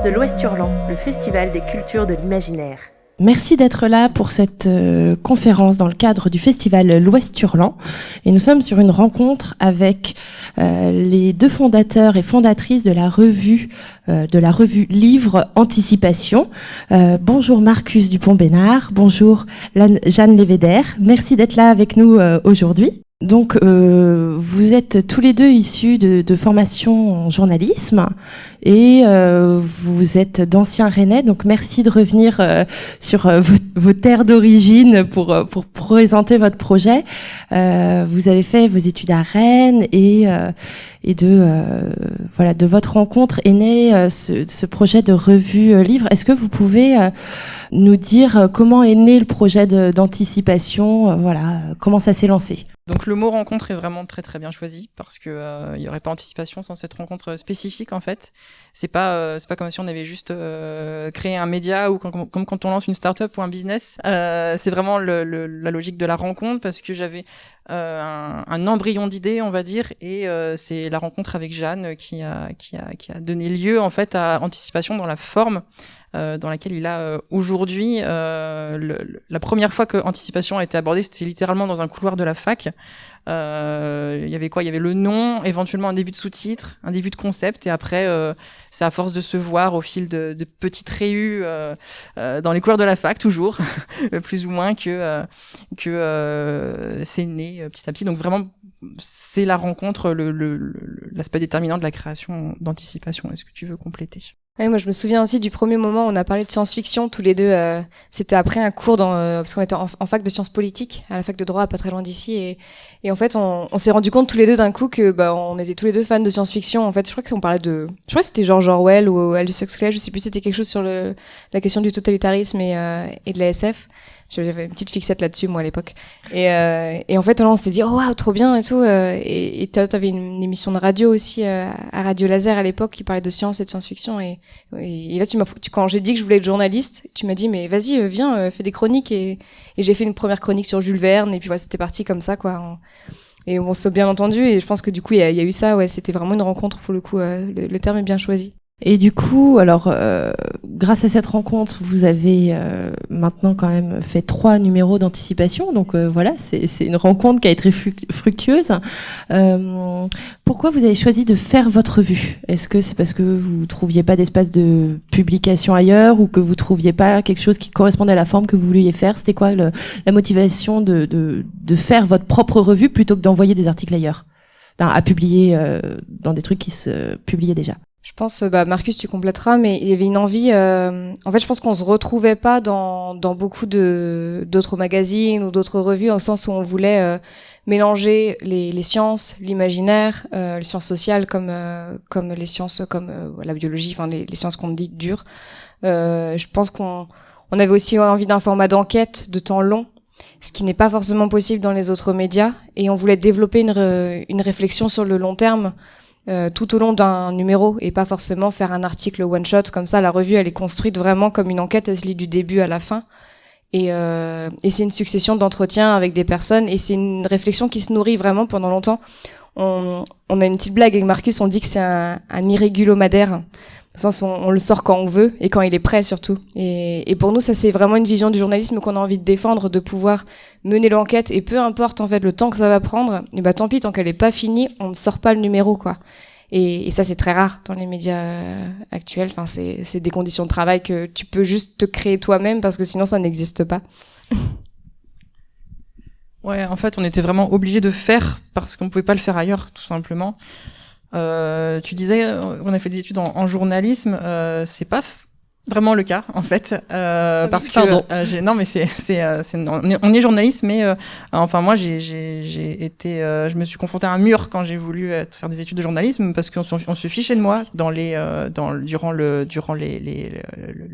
conférence de l'Ouest Hurlant, le festival des cultures de l'imaginaire. Merci d'être là pour cette conférence dans le cadre du festival l'Ouest Hurlant. Et nous sommes sur une rencontre avec les deux fondateurs et fondatrices de la revue Livre Anticipation. Bonjour Marcus Dupont-Bénard, bonjour Jeanne Lévéder. Merci d'être là avec nous aujourd'hui. Donc, vous êtes tous les deux issus de formation en journalisme et vous êtes d'anciens Rennais. Donc, merci de revenir sur vos terres d'origine pour présenter votre projet. Vous avez fait vos études à Rennes et de votre rencontre est né ce projet de revue Livre. Est-ce que vous pouvez nous dire comment est né le projet d'anticipation, comment ça s'est lancé? Donc le mot rencontre est vraiment très très bien choisi parce que il y aurait pas anticipation sans cette rencontre spécifique en fait. C'est pas comme si on avait juste créé un média ou comme quand on lance une start-up ou un business. C'est vraiment la logique de la rencontre parce que j'avais un embryon d'idée, on va dire, et c'est la rencontre avec Jeanne qui a donné lieu en fait à Anticipation dans la forme dans laquelle il a aujourd'hui. La première fois que Anticipation a été abordée, c'était littéralement dans un couloir de la fac. Il y avait quoi? Il y avait le nom, éventuellement un début de sous-titre, un début de concept, et après c'est à force de se voir au fil de petites réus dans les couloirs de la fac, toujours plus ou moins que c'est né petit à petit. Donc vraiment c'est la rencontre, l'aspect déterminant de la création d'Anticipation. Est-ce que tu veux compléter? Ouais, moi je me souviens aussi du premier moment où on a parlé de science-fiction tous les deux. C'était après un cours parce qu'on était en fac de sciences politiques à la fac de droit pas très loin d'ici, et en fait on s'est rendu compte tous les deux d'un coup que on était tous les deux fans de science-fiction. En fait je crois que c'était George Orwell ou Aldous Huxley, je sais plus, c'était quelque chose sur la question du totalitarisme et de la SF. J'avais une petite fixette là-dessus, moi, à l'époque. Et en fait, là, on s'est dit, oh, waouh, trop bien, et tout. Et t'avais une émission de radio aussi, à Radio Laser à l'époque, qui parlait de science et de science-fiction. Et là, quand j'ai dit que je voulais être journaliste, tu m'as dit, mais vas-y, viens, fais des chroniques. Et j'ai fait une première chronique sur Jules Verne. Et puis voilà, c'était parti comme ça, quoi. Et on s'est bien entendu. Et je pense que du coup, il y a eu ça, ouais. C'était vraiment une rencontre, pour le coup. Le terme est bien choisi. Et du coup, alors, grâce à cette rencontre, vous avez maintenant quand même fait 3 numéros d'Anticipation. Donc voilà, c'est une rencontre qui a été fructueuse. Pourquoi vous avez choisi de faire votre revue? Est-ce que c'est parce que vous trouviez pas d'espace de publication ailleurs ou que vous trouviez pas quelque chose qui correspondait à la forme que vous vouliez faire? C'était quoi la motivation de faire votre propre revue plutôt que d'envoyer des articles ailleurs, à publier dans des trucs qui se publiaient déjà? Je pense, Marcus, tu compléteras, mais il y avait une envie. En fait, je pense qu'on se retrouvait pas dans beaucoup d'autres magazines ou d'autres revues, au sens où on voulait mélanger les sciences, l'imaginaire, les sciences sociales comme les sciences comme la biologie, enfin les sciences qu'on dit dures. Je pense qu'on avait aussi envie d'un format d'enquête de temps long, ce qui n'est pas forcément possible dans les autres médias, et on voulait développer une réflexion sur le long terme. Tout au long d'un numéro et pas forcément faire un article one shot comme ça. La revue elle est construite vraiment comme une enquête, elle se lit du début à la fin et c'est une succession d'entretiens avec des personnes et c'est une réflexion qui se nourrit vraiment pendant longtemps. On a une petite blague avec Marcus, on dit que c'est un irrégulomadaire, au sens où on le sort quand on veut et quand il est prêt surtout. Et pour nous ça c'est vraiment une vision du journalisme qu'on a envie de défendre, de pouvoir mener l'enquête et peu importe en fait le temps que ça va prendre, et tant pis, tant qu'elle est pas finie, on ne sort pas le numéro quoi. Et ça c'est très rare dans les médias actuels. Enfin c'est des conditions de travail que tu peux juste te créer toi-même parce que sinon ça n'existe pas. Ouais, en fait on était vraiment obligés de faire parce qu'on pouvait pas le faire ailleurs tout simplement. Tu disais on a fait des études en journalisme, c'est pas vraiment le cas en fait parce que non mais on est journaliste mais enfin moi j'ai été je me suis confrontée à un mur quand j'ai voulu faire des études de journalisme parce qu'on se fichait de moi durant le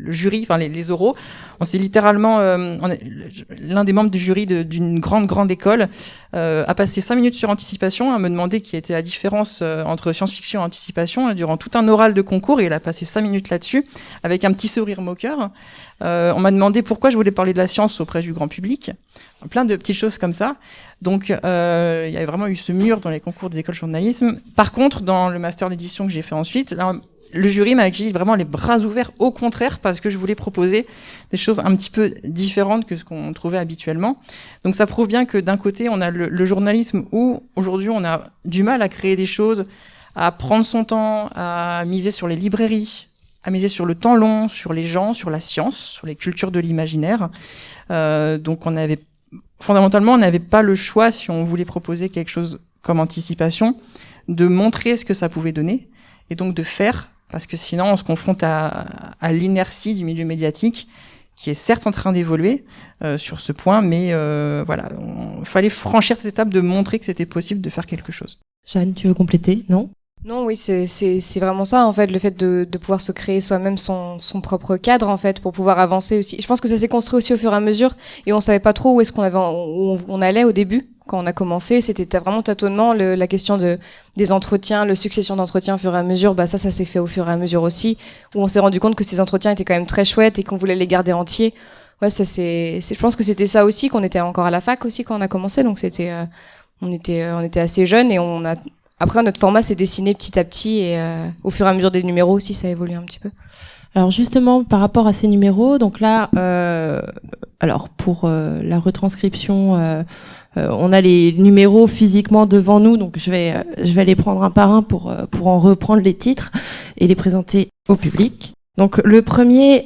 jury, enfin les oraux. On s'est littéralement l'un des membres du jury d'une grande école a passé 5 minutes sur Anticipation à me demander quelle était la différence entre science-fiction et Anticipation durant tout un oral de concours, et il a passé 5 minutes là-dessus avec un petit sourire moqueur. On m'a demandé pourquoi je voulais parler de la science auprès du grand public, plein de petites choses comme ça. Donc il y avait vraiment eu ce mur dans les concours des écoles de journalisme. Par contre, dans le master d'édition que j'ai fait ensuite, là le jury m'a accueilli vraiment les bras ouverts, au contraire, parce que je voulais proposer des choses un petit peu différentes que ce qu'on trouvait habituellement. Donc ça prouve bien que d'un côté, on a le journalisme où aujourd'hui on a du mal à créer des choses, à prendre son temps, à miser sur les librairies, à miser sur le temps long, sur les gens, sur la science, sur les cultures de l'imaginaire. Donc fondamentalement, on n'avait pas le choix, si on voulait proposer quelque chose comme Anticipation, de montrer ce que ça pouvait donner, et donc de faire, parce que sinon on se confronte à l'inertie du milieu médiatique, qui est certes en train d'évoluer sur ce point, mais voilà, il fallait franchir cette étape de montrer que c'était possible de faire quelque chose. Jeanne, tu veux compléter? Non? Non, oui, c'est vraiment ça, en fait, le fait de pouvoir se créer soi-même son propre cadre, en fait, pour pouvoir avancer aussi. Je pense que ça s'est construit aussi au fur et à mesure, et on savait pas trop où est-ce qu'on on allait au début. Quand on a commencé, c'était vraiment tâtonnement, la question des entretiens, le succession d'entretiens au fur et à mesure, ça s'est fait au fur et à mesure aussi, où on s'est rendu compte que ces entretiens étaient quand même très chouettes et qu'on voulait les garder entiers. Ouais, je pense que c'était ça aussi, qu'on était encore à la fac aussi quand on a commencé, donc on était assez jeunes, et après notre format s'est dessiné petit à petit, et au fur et à mesure des numéros aussi, ça a évolué un petit peu. Alors justement, par rapport à ces numéros, donc là, alors pour la retranscription, on a les numéros physiquement devant nous, donc je vais les prendre un par un pour en reprendre les titres et les présenter au public. Donc le premier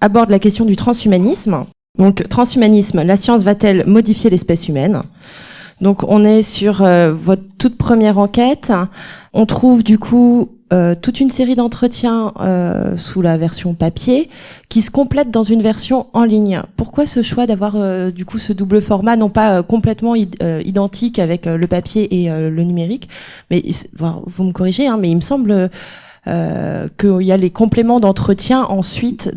aborde la question du transhumanisme. Donc transhumanisme, la science va-t-elle modifier l'espèce humaine ? Donc on est sur votre toute première enquête. On trouve du coup toute une série d'entretiens sous la version papier qui se complètent dans une version en ligne. Pourquoi ce choix d'avoir du coup ce double format, non pas complètement identique avec le papier et le numérique, mais vous me corrigez, mais il me semble qu'il y a les compléments d'entretien ensuite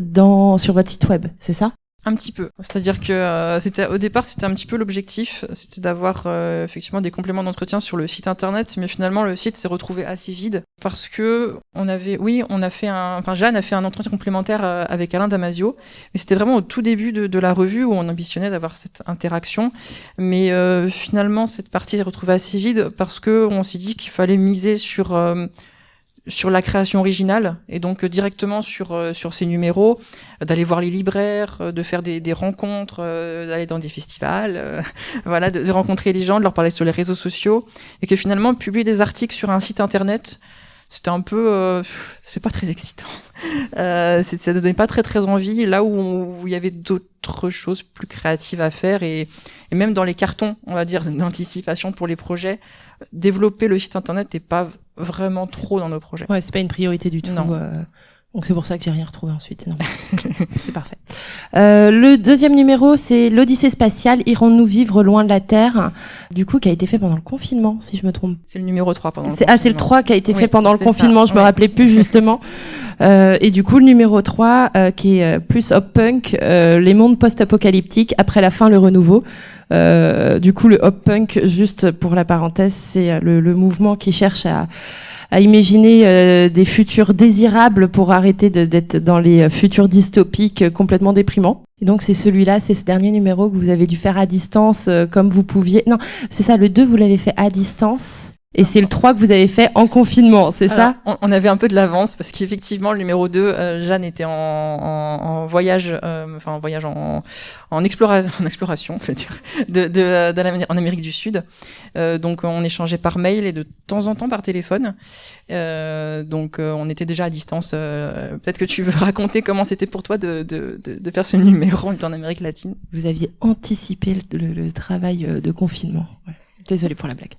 sur votre site web, c'est ça ? Un petit peu. C'est-à-dire que au départ, c'était un petit peu l'objectif, c'était d'avoir effectivement des compléments d'entretien sur le site internet, mais finalement le site s'est retrouvé assez vide parce que Jeanne a fait un entretien complémentaire avec Alain Damasio, mais c'était vraiment au tout début de la revue où on ambitionnait d'avoir cette interaction, mais finalement cette partie est retrouvée assez vide parce que on s'est dit qu'il fallait miser sur la création originale, et donc directement sur ces numéros, d'aller voir les libraires, de faire des rencontres, d'aller dans des festivals, voilà, de rencontrer les gens, de leur parler sur les réseaux sociaux, et que finalement publier des articles sur un site internet, c'était un peu c'est pas très excitant. Ça ne donnait pas très très envie, là où il y avait d'autres choses plus créatives à faire, et même dans les cartons, on va dire, d'anticipation pour les projets, développer le site internet n'est pas vraiment trop dans nos projets. Ouais, c'est pas une priorité du tout. Non. Donc c'est pour ça que j'ai rien retrouvé ensuite, c'est normal. C'est parfait. Le deuxième numéro, c'est l'Odyssée spatiale, irons-nous vivre loin de la Terre, du coup qui a été fait pendant le confinement, si je me trompe. C'est le numéro 3 pendant le confinement. Ah, c'est le 3 qui a été fait pendant le c'est confinement, ça, je me rappelais plus justement. Et du coup, le numéro 3, qui est plus hop-punk, les mondes post-apocalyptiques, après la fin, le renouveau. Du coup, le hop-punk, juste pour la parenthèse, c'est le mouvement qui cherche à imaginer des futurs désirables pour arrêter d'être dans les futurs dystopiques complètement déprimants. Et donc c'est ce dernier numéro que vous avez dû faire à distance comme vous pouviez. Non, c'est ça, le 2 vous l'avez fait à distance. Et c'est le 3 que vous avez fait en confinement, c'est ça ? On avait un peu de l'avance parce qu'effectivement le numéro 2, Jeanne était en voyage, en exploration, on peut dire, en Amérique du Sud. Donc on échangeait par mail et de temps en temps par téléphone. Donc on était déjà à distance. Peut-être que tu veux raconter comment c'était pour toi de faire ce numéro en Amérique latine. Vous aviez anticipé le travail de confinement. Ouais. Désolée pour la blague.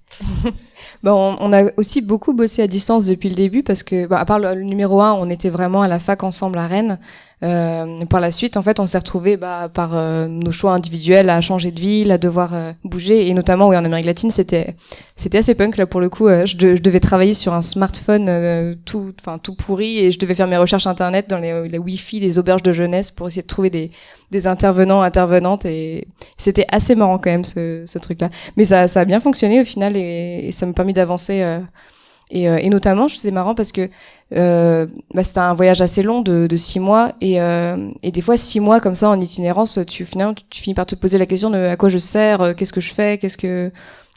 On a aussi beaucoup bossé à distance depuis le début parce que, à part le numéro 1, on était vraiment à la fac ensemble à Rennes. Par la suite, en fait, on s'est retrouvés par nos choix individuels à changer de ville, à devoir bouger, et notamment en Amérique latine, c'était assez punk là pour le coup. Je devais travailler sur un smartphone tout pourri, et je devais faire mes recherches internet dans les Wi-Fi des auberges de jeunesse pour essayer de trouver des intervenantes, et c'était assez marrant quand même ce truc-là. Mais ça a bien fonctionné au final, et ça m'a permis d'avancer. Et notamment, c'est marrant parce que c'était un voyage assez long de 6 mois, et des fois 6 mois comme ça en itinérance, tu finis par te poser la question de à quoi je sers, qu'est-ce que je fais,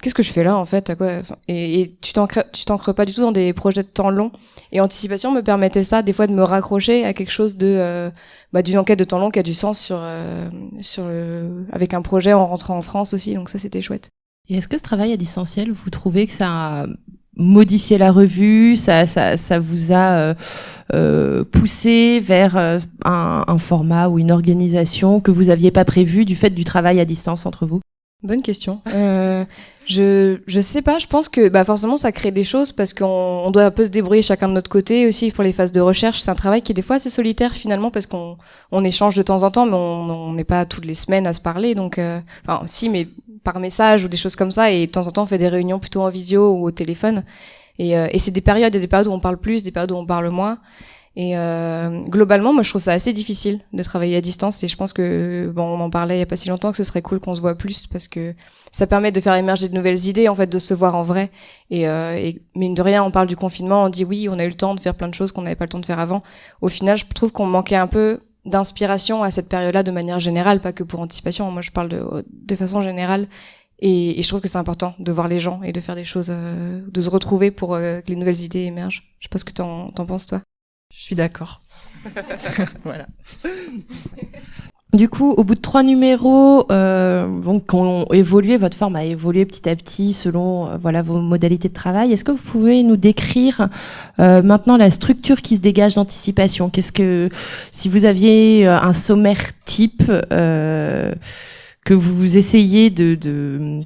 qu'est-ce que je fais là en fait, à quoi, enfin, et tu t'ancres pas du tout dans des projets de temps long. Et Anticipation me permettait ça, des fois, de me raccrocher à quelque chose d'une enquête de temps long qui a du sens avec un projet en rentrant en France aussi. Donc ça, c'était chouette. Et est-ce que ce travail à distanciel, vous trouvez que ça a modifié la revue, ça vous a poussé vers un format ou une organisation que vous aviez pas prévu du fait du travail à distance entre vous? Bonne question. Je sais pas, je pense que forcément ça crée des choses parce qu'on doit un peu se débrouiller chacun de notre côté aussi pour les phases de recherche. C'est un travail qui est des fois assez solitaire finalement parce qu'on échange de temps en temps mais on n'est pas toutes les semaines à se parler donc enfin si mais par message ou des choses comme ça et de temps en temps on fait des réunions plutôt en visio ou au téléphone et c'est des périodes, il y a des périodes où on parle plus, des périodes où on parle moins. Et globalement, moi, je trouve ça assez difficile de travailler à distance. Et je pense que, on en parlait il y a pas si longtemps, que ce serait cool qu'on se voit plus parce que ça permet de faire émerger de nouvelles idées, en fait, de se voir en vrai. Et mine de rien, on parle du confinement, on dit oui, on a eu le temps de faire plein de choses qu'on n'avait pas le temps de faire avant. Au final, je trouve qu'on manquait un peu d'inspiration à cette période-là de manière générale, pas que pour Anticipation. Moi, je parle de façon générale. Et je trouve que c'est important de voir les gens et de faire des choses, de se retrouver pour que les nouvelles idées émergent. Je sais pas ce que t'en penses, toi. Je suis d'accord. Voilà. Du coup, au bout de 3 numéros, donc ont évolué, votre forme a évolué petit à petit selon vos modalités de travail. Est-ce que vous pouvez nous décrire maintenant la structure qui se dégage d'Anticipation? Qu'est-ce que, si vous aviez un sommaire type que vous essayez de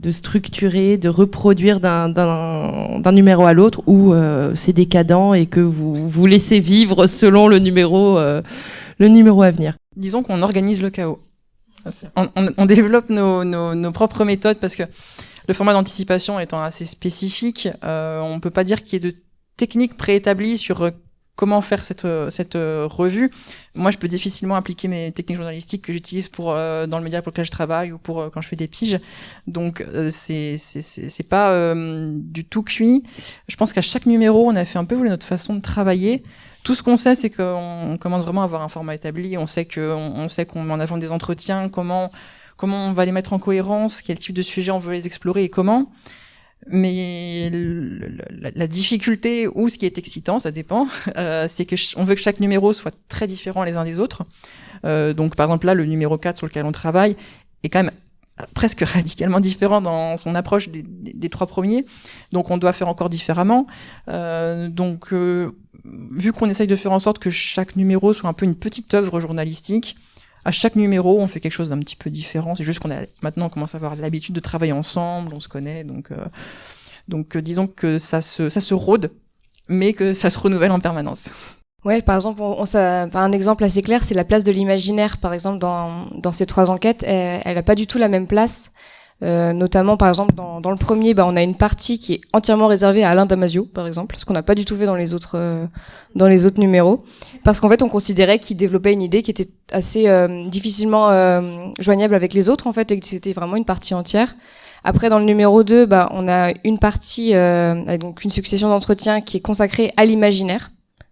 structurer, de reproduire d'un numéro à l'autre, ou c'est décadent et que vous laissez vivre selon le numéro à venir? Disons qu'on organise le chaos. On développe nos propres méthodes parce que le format d'Anticipation étant assez spécifique, on peut pas dire qu'il y ait de techniques préétablies sur comment faire cette revue. Moi, je peux difficilement appliquer mes techniques journalistiques que j'utilise dans le média pour lequel je travaille ou pour quand je fais des piges. Donc, c'est pas du tout cuit. Je pense qu'à chaque numéro, on a fait un peu notre façon de travailler. Tout ce qu'on sait, c'est qu'on commence vraiment à avoir un format établi. On sait qu'on met en avant des entretiens, comment on va les mettre en cohérence, quel type de sujet on veut les explorer et comment. Mais la difficulté ou ce qui est excitant, ça dépend, c'est que on veut que chaque numéro soit très différent les uns des autres. Donc par exemple là, le numéro 4 sur lequel on travaille est quand même presque radicalement différent dans son approche des 3 premiers. Donc on doit faire encore différemment. Vu qu'on essaye de faire en sorte que chaque numéro soit un peu une petite œuvre journalistique, à chaque numéro, on fait quelque chose d'un petit peu différent. C'est juste maintenant on commence à avoir l'habitude de travailler ensemble, on se connaît, donc disons que ça se rôde, mais que ça se renouvelle en permanence. Ouais, par exemple, un exemple assez clair, c'est la place de l'imaginaire. Par exemple, dans ces 3 enquêtes, elle a pas du tout la même place. Notamment, par exemple, dans le premier, on a une partie qui est entièrement réservée à Alain Damasio, par exemple, ce qu'on n'a pas du tout fait dans les autres numéros, parce qu'en fait, on considérait qu'il développait une idée qui était assez difficilement joignable avec les autres, en fait, et que c'était vraiment une partie entière. Après, dans le numéro 2, on a une partie, donc une succession d'entretiens qui est consacrée à l'imaginaire,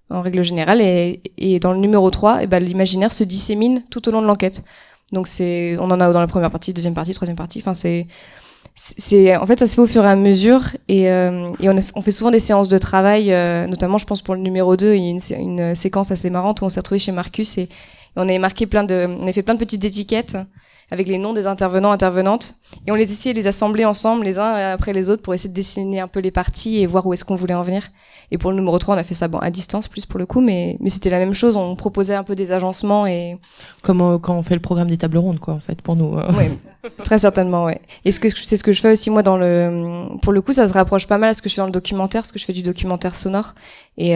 en règle générale, et dans le numéro 3, l'imaginaire se dissémine tout au long de l'enquête. Donc on en a dans la première partie, deuxième partie, troisième partie. Enfin, en fait, ça se fait au fur et à mesure et on fait souvent des séances de travail, notamment, je pense pour le numéro 2, il y a une séquence assez marrante où on s'est retrouvé chez Marcus et on avait fait plein de petites étiquettes avec les noms des intervenants, intervenantes, et on les essayait de les assembler ensemble, les uns après les autres, pour essayer de dessiner un peu les parties et voir où est-ce qu'on voulait en venir. Et pour le numéro 3, on a fait ça à distance, plus pour le coup, mais c'était la même chose, on proposait un peu des agencements et... Comme quand on fait le programme des tables rondes, quoi, en fait, pour nous. Ouais, très certainement, ouais. Et c'est ce que je fais aussi, moi, pour le coup, ça se rapproche pas mal à ce que je fais dans le documentaire, parce que je fais du documentaire sonore. Et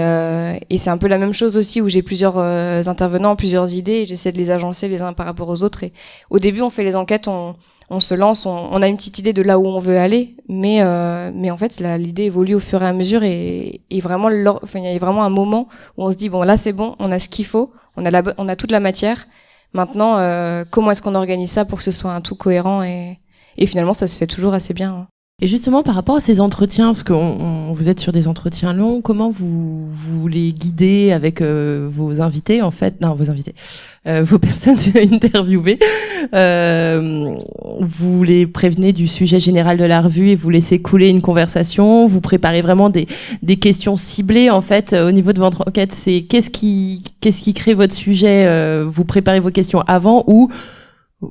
c'est un peu la même chose aussi, où j'ai plusieurs intervenants, plusieurs idées, et j'essaie de les agencer les uns par rapport aux autres. Et au début, on fait les enquêtes, on se lance, on a une petite idée de là où on veut aller, mais en fait, l'idée évolue au fur et à mesure, et vraiment, il y a vraiment un moment où on se dit, bon, là, c'est bon, on a ce qu'il faut, on a toute la matière. Maintenant, comment est-ce qu'on organise ça pour que ce soit un tout cohérent, et finalement, ça se fait toujours assez bien, hein. Et justement, par rapport à ces entretiens, parce que vous êtes sur des entretiens longs, comment vous les guidez avec vos invités, en fait, non, vos invités, vos personnes interviewées, vous les prévenez du sujet général de la revue et vous laissez couler une conversation, vous préparez vraiment des questions ciblées, en fait, au niveau de votre enquête, c'est qu'est-ce qui crée votre sujet, vous préparez vos questions avant ou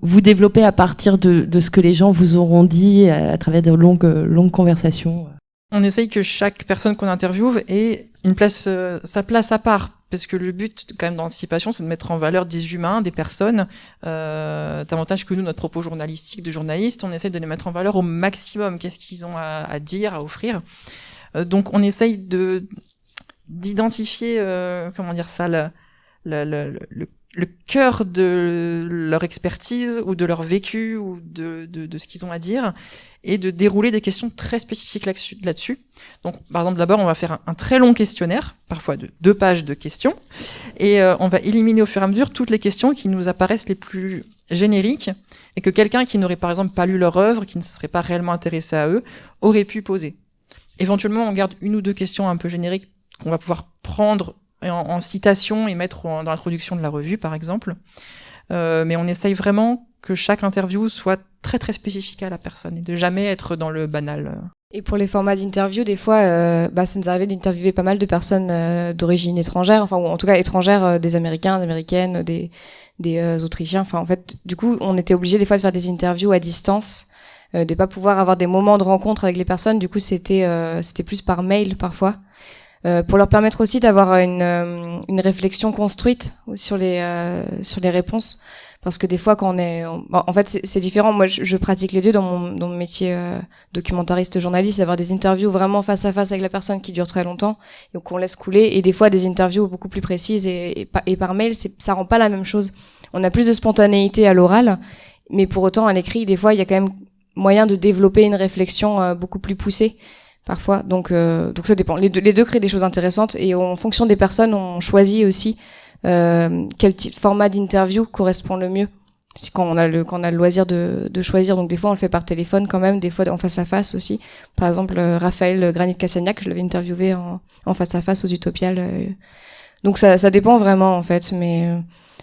vous développez à partir de ce que les gens vous auront dit à travers de longues conversations. On essaye que chaque personne qu'on interviewe ait une place, sa place à part. Parce que le but, quand même, d'anticipation, c'est de mettre en valeur des humains, des personnes, davantage que nous, notre propos journalistique de journalistes, on essaye de les mettre en valeur au maximum. Qu'est-ce qu'ils ont à dire, à offrir. Donc, on essaye d'identifier, comment dire ça, le cœur de leur expertise ou de leur vécu ou de ce qu'ils ont à dire et de dérouler des questions très spécifiques là-dessus. Donc, par exemple, d'abord, on va faire un très long questionnaire, parfois de 2 pages de questions, et on va éliminer au fur et à mesure toutes les questions qui nous apparaissent les plus génériques et que quelqu'un qui n'aurait par exemple pas lu leur œuvre, qui ne se serait pas réellement intéressé à eux, aurait pu poser. Éventuellement, on garde 1 ou 2 questions un peu génériques qu'on va pouvoir prendre en citation et mettre dans l'introduction de la revue, par exemple. Mais on essaye vraiment que chaque interview soit très très spécifique à la personne et de jamais être dans le banal. Et pour les formats d'interview, des fois, ça nous arrivait d'interviewer pas mal de personnes d'origine étrangère, enfin, ou en tout cas étrangères, des Américains, des Américaines, des Autrichiens. Enfin, en fait, du coup, on était obligés des fois de faire des interviews à distance, de pas pouvoir avoir des moments de rencontre avec les personnes. Du coup, c'était plus par mail parfois. Pour leur permettre aussi d'avoir une réflexion construite sur les réponses, parce que des fois quand en fait c'est différent. Moi je pratique les deux dans mon métier documentariste journaliste, d'avoir des interviews vraiment face à face avec la personne qui durent très longtemps et qu'on laisse couler, et des fois des interviews beaucoup plus précises et par mail ça rend pas la même chose. On a plus de spontanéité à l'oral, mais pour autant à l'écrit des fois il y a quand même moyen de développer une réflexion beaucoup plus poussée parfois, donc ça dépend. Les deux créent des choses intéressantes, et en fonction des personnes, on choisit aussi quel type format d'interview correspond le mieux. Quand on a le loisir de choisir. Donc des fois on le fait par téléphone quand même, des fois en face à face aussi. Par exemple Raphaël Granit-Cassagnac, je l'avais interviewé en face à face aux Utopiales. Donc ça dépend vraiment en fait. Mais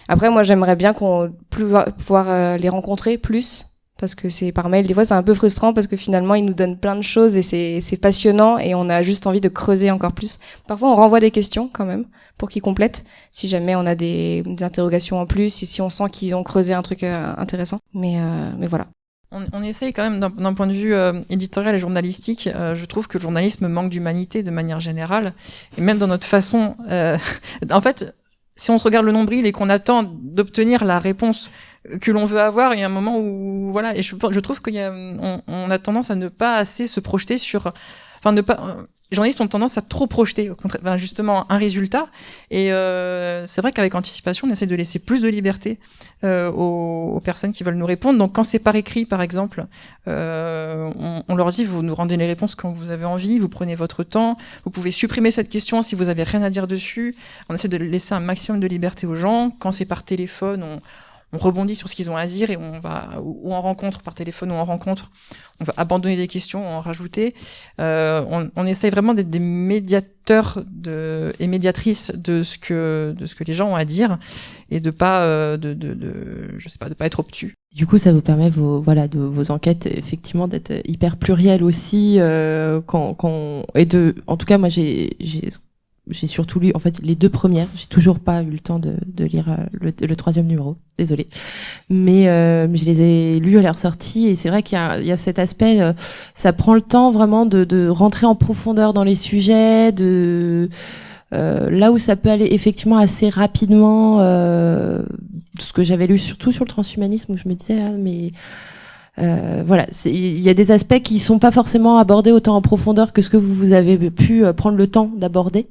après moi j'aimerais bien pouvoir les rencontrer plus. Parce que c'est par mail, des fois c'est un peu frustrant parce que finalement ils nous donnent plein de choses et c'est passionnant et on a juste envie de creuser encore plus. Parfois on renvoie des questions quand même pour qu'ils complètent, si jamais on a des interrogations en plus et si on sent qu'ils ont creusé un truc intéressant. Mais voilà. On essaye quand même d'un point de vue éditorial et journalistique. Je trouve que le journalisme manque d'humanité de manière générale, et même dans notre façon. En fait, si on se regarde le nombril et qu'on attend d'obtenir la réponse que l'on veut avoir, il y a un moment où voilà, et je trouve on a tendance à ne pas assez se projeter sur, enfin les journalistes ont tendance à trop projeter, au contraire, justement un résultat, et c'est vrai qu'avec Anticipation on essaie de laisser plus de liberté aux personnes qui veulent nous répondre. Donc quand c'est par écrit par exemple, on leur dit vous nous rendez les réponses quand vous avez envie, vous prenez votre temps, vous pouvez supprimer cette question si vous avez rien à dire dessus. On essaie de laisser un maximum de liberté aux gens. Quand c'est par téléphone, on rebondit sur ce qu'ils ont à dire et on va, ou en rencontre, par téléphone ou en rencontre, on va abandonner des questions, en rajouter. On essaye vraiment d'être des médiateurs et médiatrices de ce que les gens ont à dire, et de pas, de pas être obtus. Du coup, ça vous permet vos enquêtes effectivement d'être hyper plurielles aussi, en tout cas moi j'ai surtout lu en fait les 2 premières. J'ai toujours pas eu le temps de lire le 3e numéro, désolée, mais je les ai lus à leur sortie, et c'est vrai qu'il y a cet aspect, ça prend le temps vraiment de rentrer en profondeur dans les sujets, là où ça peut aller effectivement assez rapidement, ce que j'avais lu surtout sur le transhumanisme, où je me disais voilà, il y a des aspects qui sont pas forcément abordés autant en profondeur que ce que vous avez pu prendre le temps d'aborder.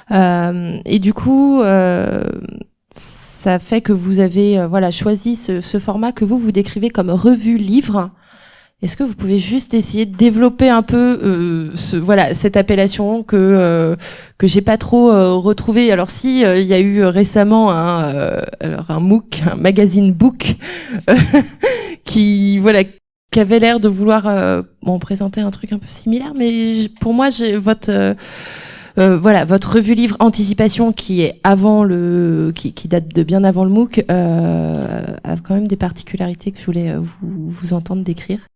Et du coup, ça fait que vous avez choisi ce format que vous décrivez comme revue livre. Est-ce que vous pouvez juste essayer de développer un peu cette appellation que j'ai pas trop retrouvée. Alors si il y a eu récemment un MOOC, un magazine book qui qui avait l'air de vouloir présenter un truc un peu similaire, mais pour moi, j'ai votre revue livre Anticipation qui est qui date de bien avant le MOOC, a quand même des particularités que je voulais vous entendre décrire.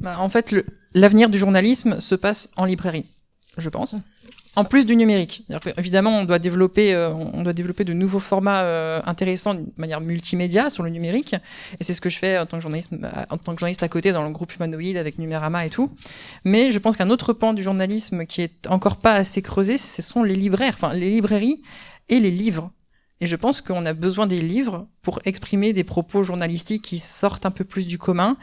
En fait, l'avenir du journalisme se passe en librairie, je pense. En plus du numérique. Évidemment, on doit développer de nouveaux formats intéressants de manière multimédia sur le numérique. Et c'est ce que je fais en tant que journaliste à côté dans le groupe Humanoïde avec Numérama et tout. Mais je pense qu'un autre pan du journalisme qui est encore pas assez creusé, ce sont les librairies et les livres. Et je pense qu'on a besoin des livres pour exprimer des propos journalistiques qui sortent un peu plus du commun,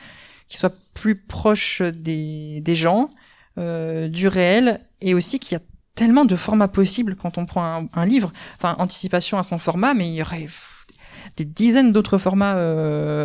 qui soient plus proches des gens, du réel, et aussi qu'il y a tellement de formats possibles quand on prend un livre. Enfin, Anticipation a son format, mais il y aurait des dizaines d'autres formats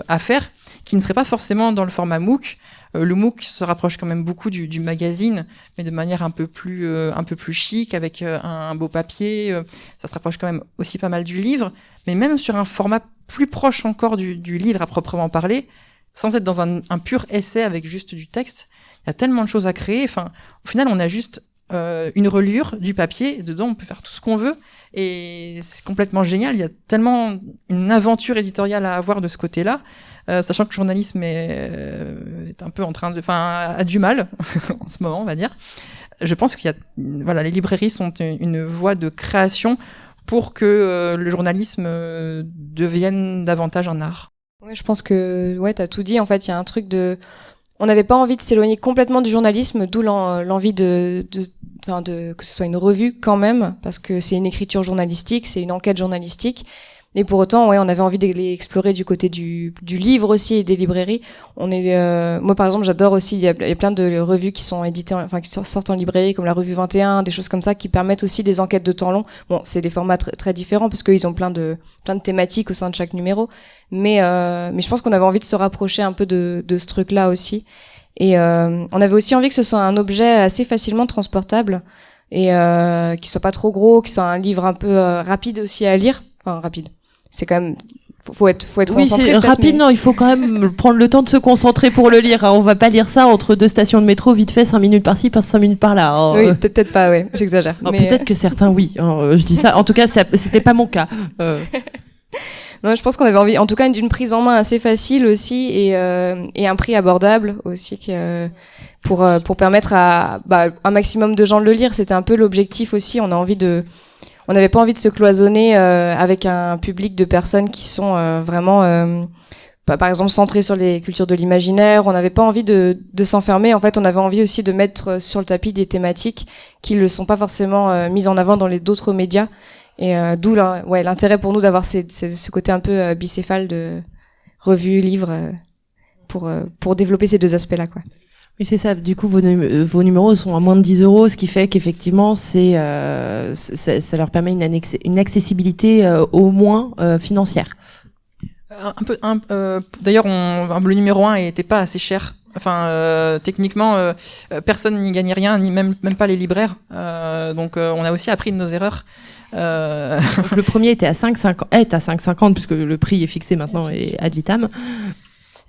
à faire qui ne seraient pas forcément dans le format MOOC. Le MOOC se rapproche quand même beaucoup du magazine, mais de manière un peu plus chic, avec un beau papier. Ça se rapproche quand même aussi pas mal du livre, mais même sur un format plus proche encore du livre à proprement parler, sans être dans un pur essai avec juste du texte. Il y a tellement de choses à créer. Enfin, au final, on a juste une reliure, du papier, dedans on peut faire tout ce qu'on veut et c'est complètement génial. Il y a tellement une aventure éditoriale à avoir de ce côté-là, sachant que le journalisme est un peu a du mal en ce moment, on va dire. Je pense qu'il y a, les librairies sont une voie de création pour que le journalisme devienne davantage un art. Oui, je pense que t'as tout dit. En fait, il y a un truc on n'avait pas envie de s'éloigner complètement du journalisme, d'où l'envie que ce soit une revue quand même, parce que c'est une écriture journalistique, c'est une enquête journalistique. Et pour autant, on avait envie de les explorer du côté du livre aussi et des librairies. Moi par exemple, j'adore aussi, il y a plein de revues qui sont éditées, qui sortent en librairie, comme la revue 21, des choses comme ça, qui permettent aussi des enquêtes de temps long. Bon, c'est des formats très différents parce qu'ils ont plein de thématiques au sein de chaque numéro. Mais je pense qu'on avait envie de se rapprocher un peu de ce truc-là aussi. Et on avait aussi envie que ce soit un objet assez facilement transportable et qui soit pas trop gros, qui soit un livre un peu rapide aussi à lire. Enfin, rapide. C'est quand même faut être concentré. C'est rapide, mais... Non, il faut quand même prendre le temps de se concentrer pour le lire. On va pas lire ça entre deux stations de métro, vite fait, 5 minutes par-ci, 5 minutes par-là. Oui, peut-être pas, j'exagère. Mais... Peut-être que certains, oui. Je dis ça. En tout cas, c'était pas mon cas. Non, je pense qu'on avait envie, en tout cas, d'une prise en main assez facile aussi et un prix abordable aussi pour permettre à un maximum de gens de le lire. C'était un peu l'objectif aussi. On n'avait pas envie de se cloisonner avec un public de personnes qui sont vraiment, par exemple, centrées sur les cultures de l'imaginaire. On n'avait pas envie de s'enfermer. En fait, on avait envie aussi de mettre sur le tapis des thématiques qui ne sont pas forcément mises en avant dans les d'autres médias. Et d'où l'intérêt pour nous d'avoir ce côté un peu bicéphale de revue, livre, pour développer ces deux aspects-là, quoi. Oui, c'est ça. Du coup, vos numéros sont à moins de 10 €, ce qui fait qu'effectivement, ça leur permet une accessibilité au moins financière. D'ailleurs, le numéro 1 était pas assez cher. Enfin, techniquement, personne n'y gagnait rien, ni même pas les libraires. Donc, on a aussi appris de nos erreurs. Donc, le premier était à 5,50 puisque le prix est fixé maintenant et ad vitam.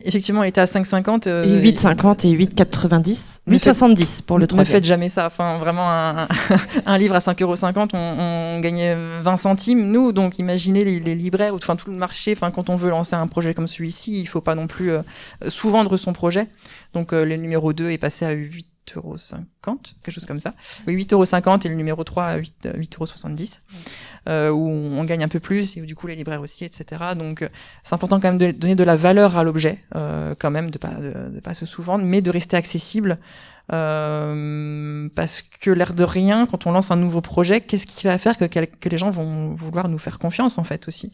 Effectivement, il était à 5,50. 8,50 et 8,90. 8,70 pour le troisième. Ne faites jamais ça. Enfin, vraiment, un livre à 5,50 €, on gagnait 20 centimes, nous. Donc, imaginez les libraires, tout le marché. Enfin, quand on veut lancer un projet comme celui-ci, il faut pas non plus sous-vendre son projet. Donc, le numéro 2 est passé à 8,50 €, quelque chose comme ça. Oui, 8,50 € et le numéro 3 à 8,70 €, où on gagne un peu plus et où du coup les libraires aussi, etc. Donc c'est important quand même de donner de la valeur à l'objet, quand même, de pas se sous-vendre, mais de rester accessible, parce que l'air de rien, quand on lance un nouveau projet, qu'est-ce qui va faire que les gens vont vouloir nous faire confiance en fait aussi.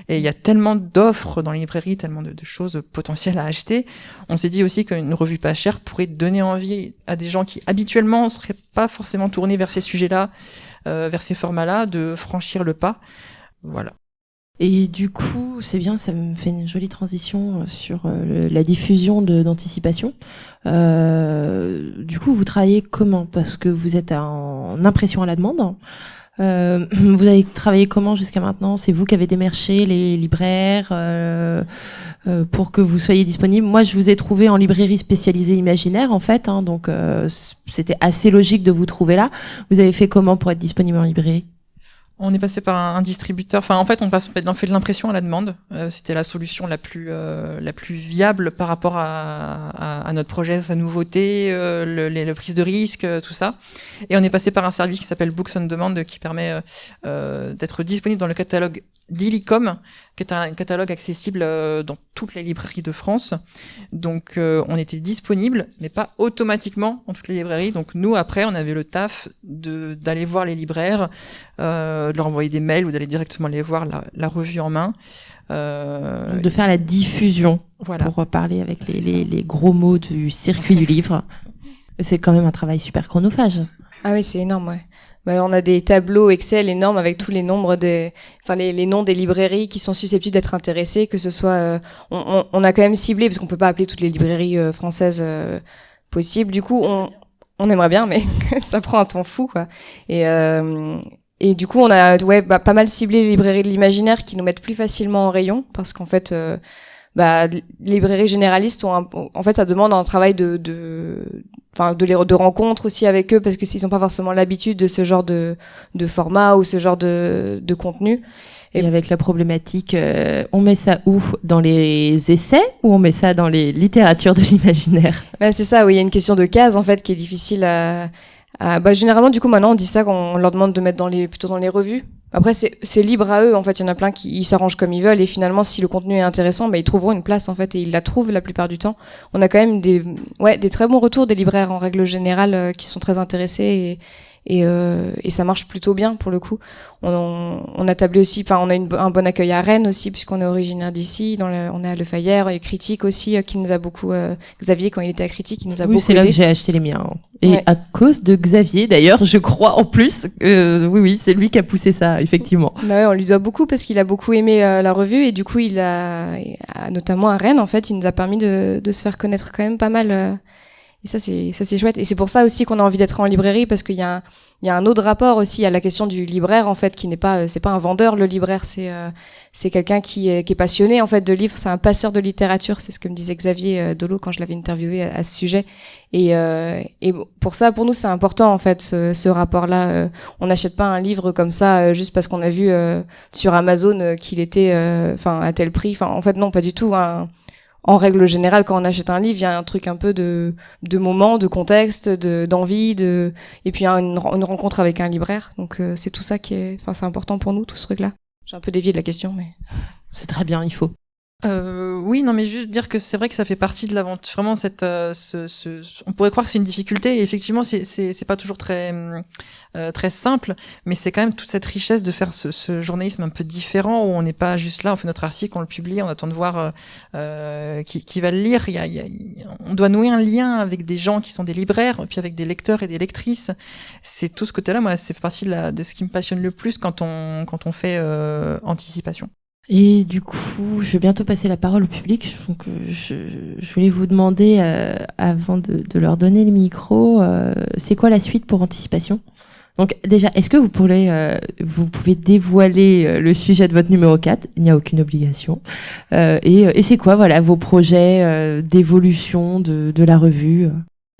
Et il y a tellement d'offres dans les librairies, tellement de choses potentielles à acheter. On s'est dit aussi qu'une revue pas chère pourrait donner envie à des gens qui habituellement seraient pas forcément tournés vers ces sujets-là, vers ces formats-là, de franchir le pas. Voilà. Et du coup, c'est bien, ça me fait une jolie transition sur la diffusion d'Anticipation. Du coup, vous travaillez comment ? Parce que vous êtes en impression à la demande. Vous avez travaillé comment jusqu'à maintenant? C'est vous qui avez démarché les libraires pour que vous soyez disponible. Moi, je vous ai trouvé en librairie spécialisée imaginaire, en fait, hein, donc c'était assez logique de vous trouver là. Vous avez fait comment pour être disponible en librairie? On est passé par un distributeur. Enfin, en fait, on fait de l'impression à la demande. C'était la solution la plus viable par rapport à notre projet, sa nouveauté, les prises de risque, tout ça. Et on est passé par un service qui s'appelle Books on Demand, qui permet d'être disponible dans le catalogue d'Illicom, qui est un catalogue accessible dans toutes les librairies de France. Donc, on était disponible, mais pas automatiquement dans toutes les librairies. Donc, nous, après, on avait le taf d'aller voir les libraires, de leur envoyer des mails ou d'aller directement les voir, la revue en main. De faire la diffusion, voilà, pour parler avec les gros mots du circuit du livre. C'est quand même un travail super chronophage. Ah oui, c'est énorme, ouais. Bah, on a des tableaux Excel énormes avec tous les nombres les noms des librairies qui sont susceptibles d'être intéressées, que ce soit, on a quand même ciblé, parce qu'on peut pas appeler toutes les librairies françaises possibles. Du coup, on aimerait bien, mais ça prend un temps fou, quoi. Et du coup, on a pas mal ciblé les librairies de l'imaginaire qui nous mettent plus facilement en rayon, parce qu'en fait, les librairies généralistes en fait, ça demande un travail de rencontres aussi avec eux, parce que s'ils n'ont pas forcément l'habitude de ce genre de format ou ce genre de contenu. Et avec la problématique, on met ça où? Dans les essais ou on met ça dans les littératures de l'imaginaire? C'est ça, oui, il y a une question de case en fait qui est difficile généralement, du coup, maintenant, on dit ça quand on leur demande de mettre plutôt dans les revues. Après, c'est libre à eux, en fait. Il y en a plein qui s'arrangent comme ils veulent, et finalement, si le contenu est intéressant, ils trouveront une place, en fait, et ils la trouvent la plupart du temps. On a quand même des très bons retours des libraires, en règle générale, qui sont très intéressés, et ça marche plutôt bien, pour le coup. On a tablé aussi, on a un bon accueil à Rennes aussi, puisqu'on est originaire d'ici. On est à Le Fayère, et Critique aussi, qui nous a beaucoup, Xavier, quand il était à Critique, il nous a beaucoup aidé. Oui, c'est là que j'ai acheté les miens. Et à cause de Xavier, d'ailleurs, je crois en plus, oui, c'est lui qui a poussé ça, effectivement. On lui doit beaucoup parce qu'il a beaucoup aimé la revue, et du coup, notamment à Rennes, en fait, il nous a permis de se faire connaître quand même pas mal. Et ça c'est chouette. Et c'est pour ça aussi qu'on a envie d'être en librairie, parce qu'il y a un autre rapport aussi à la question du libraire, en fait, qui n'est pas, c'est pas un vendeur, le libraire, c'est quelqu'un qui est passionné, en fait, de livres, c'est un passeur de littérature, c'est ce que me disait Xavier Dolo quand je l'avais interviewé à ce sujet. Et pour ça, pour nous, c'est important, en fait, ce rapport-là. On n'achète pas un livre comme ça, juste parce qu'on a vu, sur Amazon, qu'il était, à tel prix. En fait, non, pas du tout, hein. En règle générale, quand on achète un livre, il y a un truc un peu de moment, de contexte, d'envie, et puis une rencontre avec un libraire. Donc c'est tout ça c'est important pour nous, tout ce truc-là. J'ai un peu dévié de la question, mais c'est très bien, il faut. Oui, non, mais juste dire que c'est vrai que ça fait partie de l'aventure. Vraiment, on pourrait croire que c'est une difficulté, et effectivement, c'est pas toujours très simple, mais c'est quand même toute cette richesse de faire ce journalisme un peu différent, où on n'est pas juste là, on fait notre article, on le publie, on attend de voir qui va le lire. On doit nouer un lien avec des gens qui sont des libraires, et puis avec des lecteurs et des lectrices. C'est tout ce côté-là, moi, c'est partie de ce qui me passionne le plus quand on fait Anticipation. Et du coup, je vais bientôt passer la parole au public. Donc, je voulais vous demander, avant de leur donner le micro, c'est quoi la suite pour Anticipation? Donc déjà, est-ce que vous pouvez dévoiler le sujet de votre numéro 4? Il n'y a aucune obligation. Et c'est quoi, voilà, vos projets d'évolution de la revue?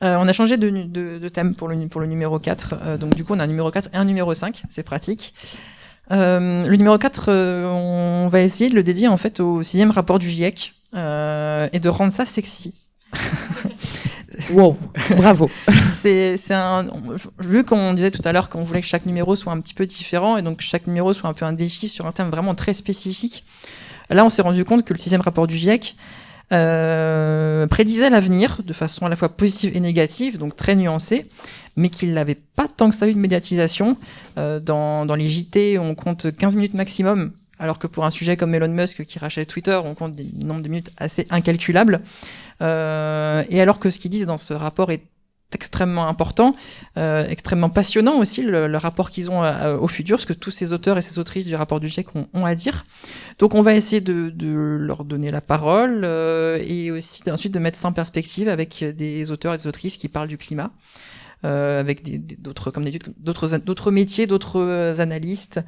On a changé de thème pour le numéro 4. Donc du coup, on a un numéro 4 et un numéro 5. C'est pratique. Le numéro 4, on va essayer de le dédier en fait au 6e rapport du GIEC et de rendre ça sexy. Wow, bravo. Vu qu'on disait tout à l'heure qu'on voulait que chaque numéro soit un petit peu différent, et donc que chaque numéro soit un peu un défi sur un thème vraiment très spécifique. Là, on s'est rendu compte que le 6e rapport du GIEC prédisait l'avenir de façon à la fois positive et négative, donc très nuancée, mais qu'il n'avait pas tant que ça eu de médiatisation. Dans les JT, on compte 15 minutes maximum, alors que pour un sujet comme Elon Musk qui rachète Twitter, on compte des nombres de minutes assez incalculables. Et alors que ce qu'ils disent dans ce rapport est extrêmement important, extrêmement passionnant aussi, le rapport qu'ils ont au futur, ce que tous ces auteurs et ces autrices du rapport du GIEC ont à dire. Donc on va essayer de leur donner la parole et aussi ensuite de mettre ça en perspective avec des auteurs et des autrices qui parlent du climat. avec d'autres métiers, d'autres analystes.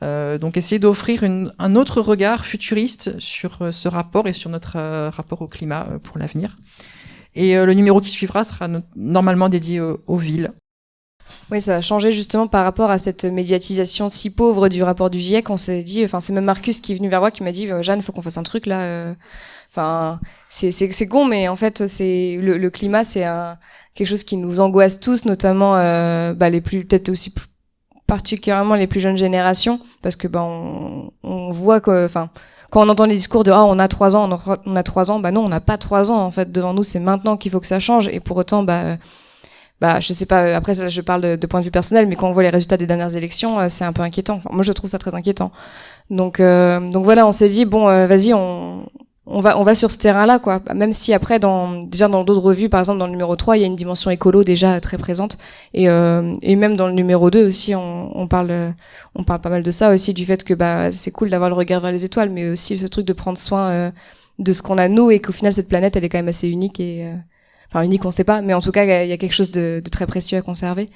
Donc essayer d'offrir un autre regard futuriste sur ce rapport et sur notre rapport au climat pour l'avenir. Et le numéro qui suivra sera normalement dédié aux villes. Oui, ça a changé justement par rapport à cette médiatisation si pauvre du rapport du GIEC. On s'est dit, enfin, c'est même Marcus qui est venu vers moi qui m'a dit, Jeanne, il faut qu'on fasse un truc là. Enfin, c'est con, mais en fait, c'est le climat, c'est quelque chose qui nous angoisse tous, notamment les plus, peut-être aussi particulièrement les plus jeunes générations, parce que on voit que, enfin, quand on entend les discours de on a 3 ans, on a 3 ans, non, on n'a pas 3 ans en fait devant nous, c'est maintenant qu'il faut que ça change. Et pour autant, je sais pas, après je parle de point de vue personnel, mais quand on voit les résultats des dernières élections, c'est un peu inquiétant. Enfin, moi je trouve ça très inquiétant. Donc voilà, on s'est dit vas-y, on va sur ce terrain-là, quoi. Même si après déjà dans d'autres revues, par exemple dans le numéro 3, il y a une dimension écolo déjà très présente, et même dans le numéro 2 aussi, on parle pas mal de ça aussi, du fait que c'est cool d'avoir le regard vers les étoiles, mais aussi ce truc de prendre soin de ce qu'on a nous, et qu'au final cette planète elle est quand même assez unique, et enfin unique on sait pas, mais en tout cas il y a quelque chose de très précieux à conserver.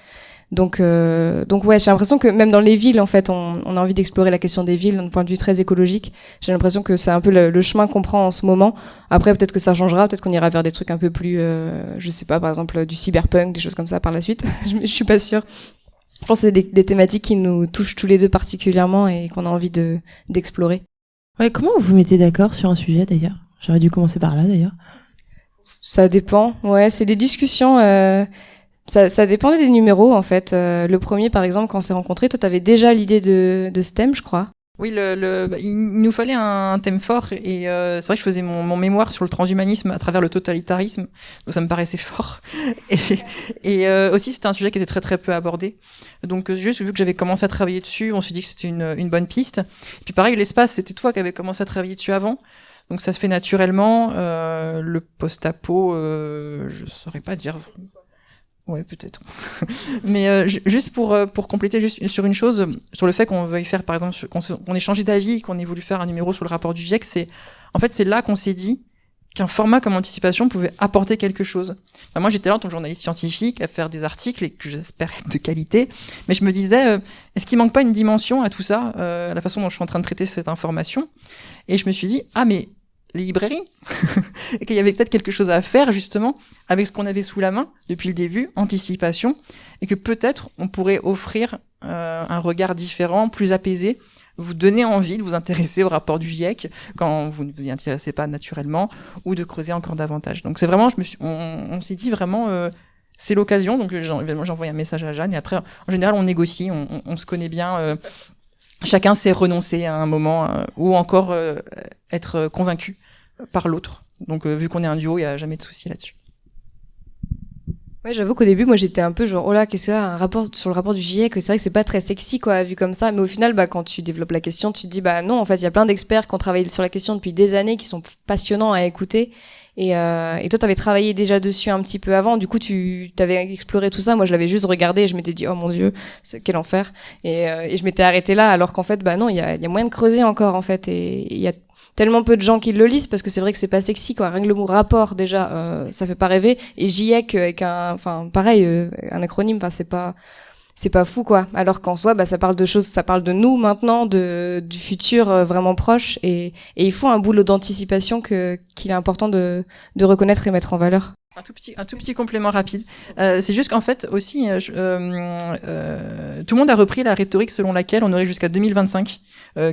Donc ouais, j'ai l'impression que même dans les villes, en fait, on a envie d'explorer la question des villes d'un point de vue très écologique. J'ai l'impression que c'est un peu le chemin qu'on prend en ce moment. Après, peut-être que ça changera, peut-être qu'on ira vers des trucs un peu plus, je sais pas, par exemple du cyberpunk, des choses comme ça par la suite. Je suis pas sûre. Je pense que c'est des thématiques qui nous touchent tous les deux particulièrement et qu'on a envie d'explorer. Ouais, comment vous vous mettez d'accord sur un sujet d'ailleurs? J'aurais dû commencer par là d'ailleurs. Ça dépend. Ouais, c'est des discussions. Ça dépendait des numéros en fait. Le premier par exemple, quand on s'est rencontrés, toi t'avais déjà l'idée de ce thème, je crois. Oui, il nous fallait un thème fort, et c'est vrai que je faisais mon mémoire sur le transhumanisme à travers le totalitarisme, donc ça me paraissait fort. Et aussi c'était un sujet qui était très très peu abordé. Donc juste vu que j'avais commencé à travailler dessus, on s'est dit que c'était une bonne piste. Et puis pareil, l'espace, c'était toi qui avais commencé à travailler dessus avant. Donc ça se fait naturellement. Le post-apo, je saurais pas dire. Ouais, peut-être. Mais juste pour compléter juste sur une chose, sur le fait qu'on veuille faire, par exemple, qu'on ait changé d'avis, qu'on ait voulu faire un numéro sur le rapport du GIEC, c'est là qu'on s'est dit qu'un format comme Anticipation pouvait apporter quelque chose. Enfin, moi, j'étais là en tant que journaliste scientifique à faire des articles et que j'espère être de qualité, mais je me disais, est-ce qu'il manque pas une dimension à tout ça, à la façon dont je suis en train de traiter cette information? Et je me suis dit, mais les librairies et qu'il y avait peut-être quelque chose à faire justement avec ce qu'on avait sous la main depuis le début, Anticipation, et que peut-être on pourrait offrir un regard différent, plus apaisé, vous donner envie de vous intéresser au rapport du GIEC quand vous ne vous y intéressez pas naturellement, ou de creuser encore davantage. Donc c'est vraiment, on s'est dit vraiment, c'est l'occasion. Donc j'ai envoyé un message à Jeanne, et après en général on négocie, on se connaît bien. Chacun sait renoncer à un moment ou encore être convaincu par l'autre. Donc vu qu'on est un duo, il n'y a jamais de souci là-dessus. Ouais, j'avoue qu'au début, moi j'étais un peu genre, oh là, qu'est-ce que c'est, un rapport sur le rapport du GIEC, c'est vrai que c'est pas très sexy quoi, vu comme ça, mais au final, quand tu développes la question, tu te dis, non, en fait, il y a plein d'experts qui ont travaillé sur la question depuis des années, qui sont passionnants à écouter. Et toi, t'avais travaillé déjà dessus un petit peu avant. Du coup, tu t'avais exploré tout ça. Moi, je l'avais juste regardé et je m'étais dit, oh mon Dieu, quel enfer. Et je m'étais arrêtée là, alors qu'en fait, non, il y a moyen de creuser encore, en fait. Et il y a tellement peu de gens qui le lisent parce que c'est vrai que c'est pas sexy, quoi. Rien que le mot rapport, déjà, ça fait pas rêver. Et GIEC avec un acronyme, c'est pas fou, quoi. Alors qu'en soi, ça parle de choses, ça parle de nous maintenant, du futur vraiment proche, et il faut un boulot d'anticipation qu'il est important de reconnaître et mettre en valeur. Un tout petit complément rapide. C'est juste qu'en fait aussi, tout le monde a repris la rhétorique selon laquelle on aurait jusqu'à 2025,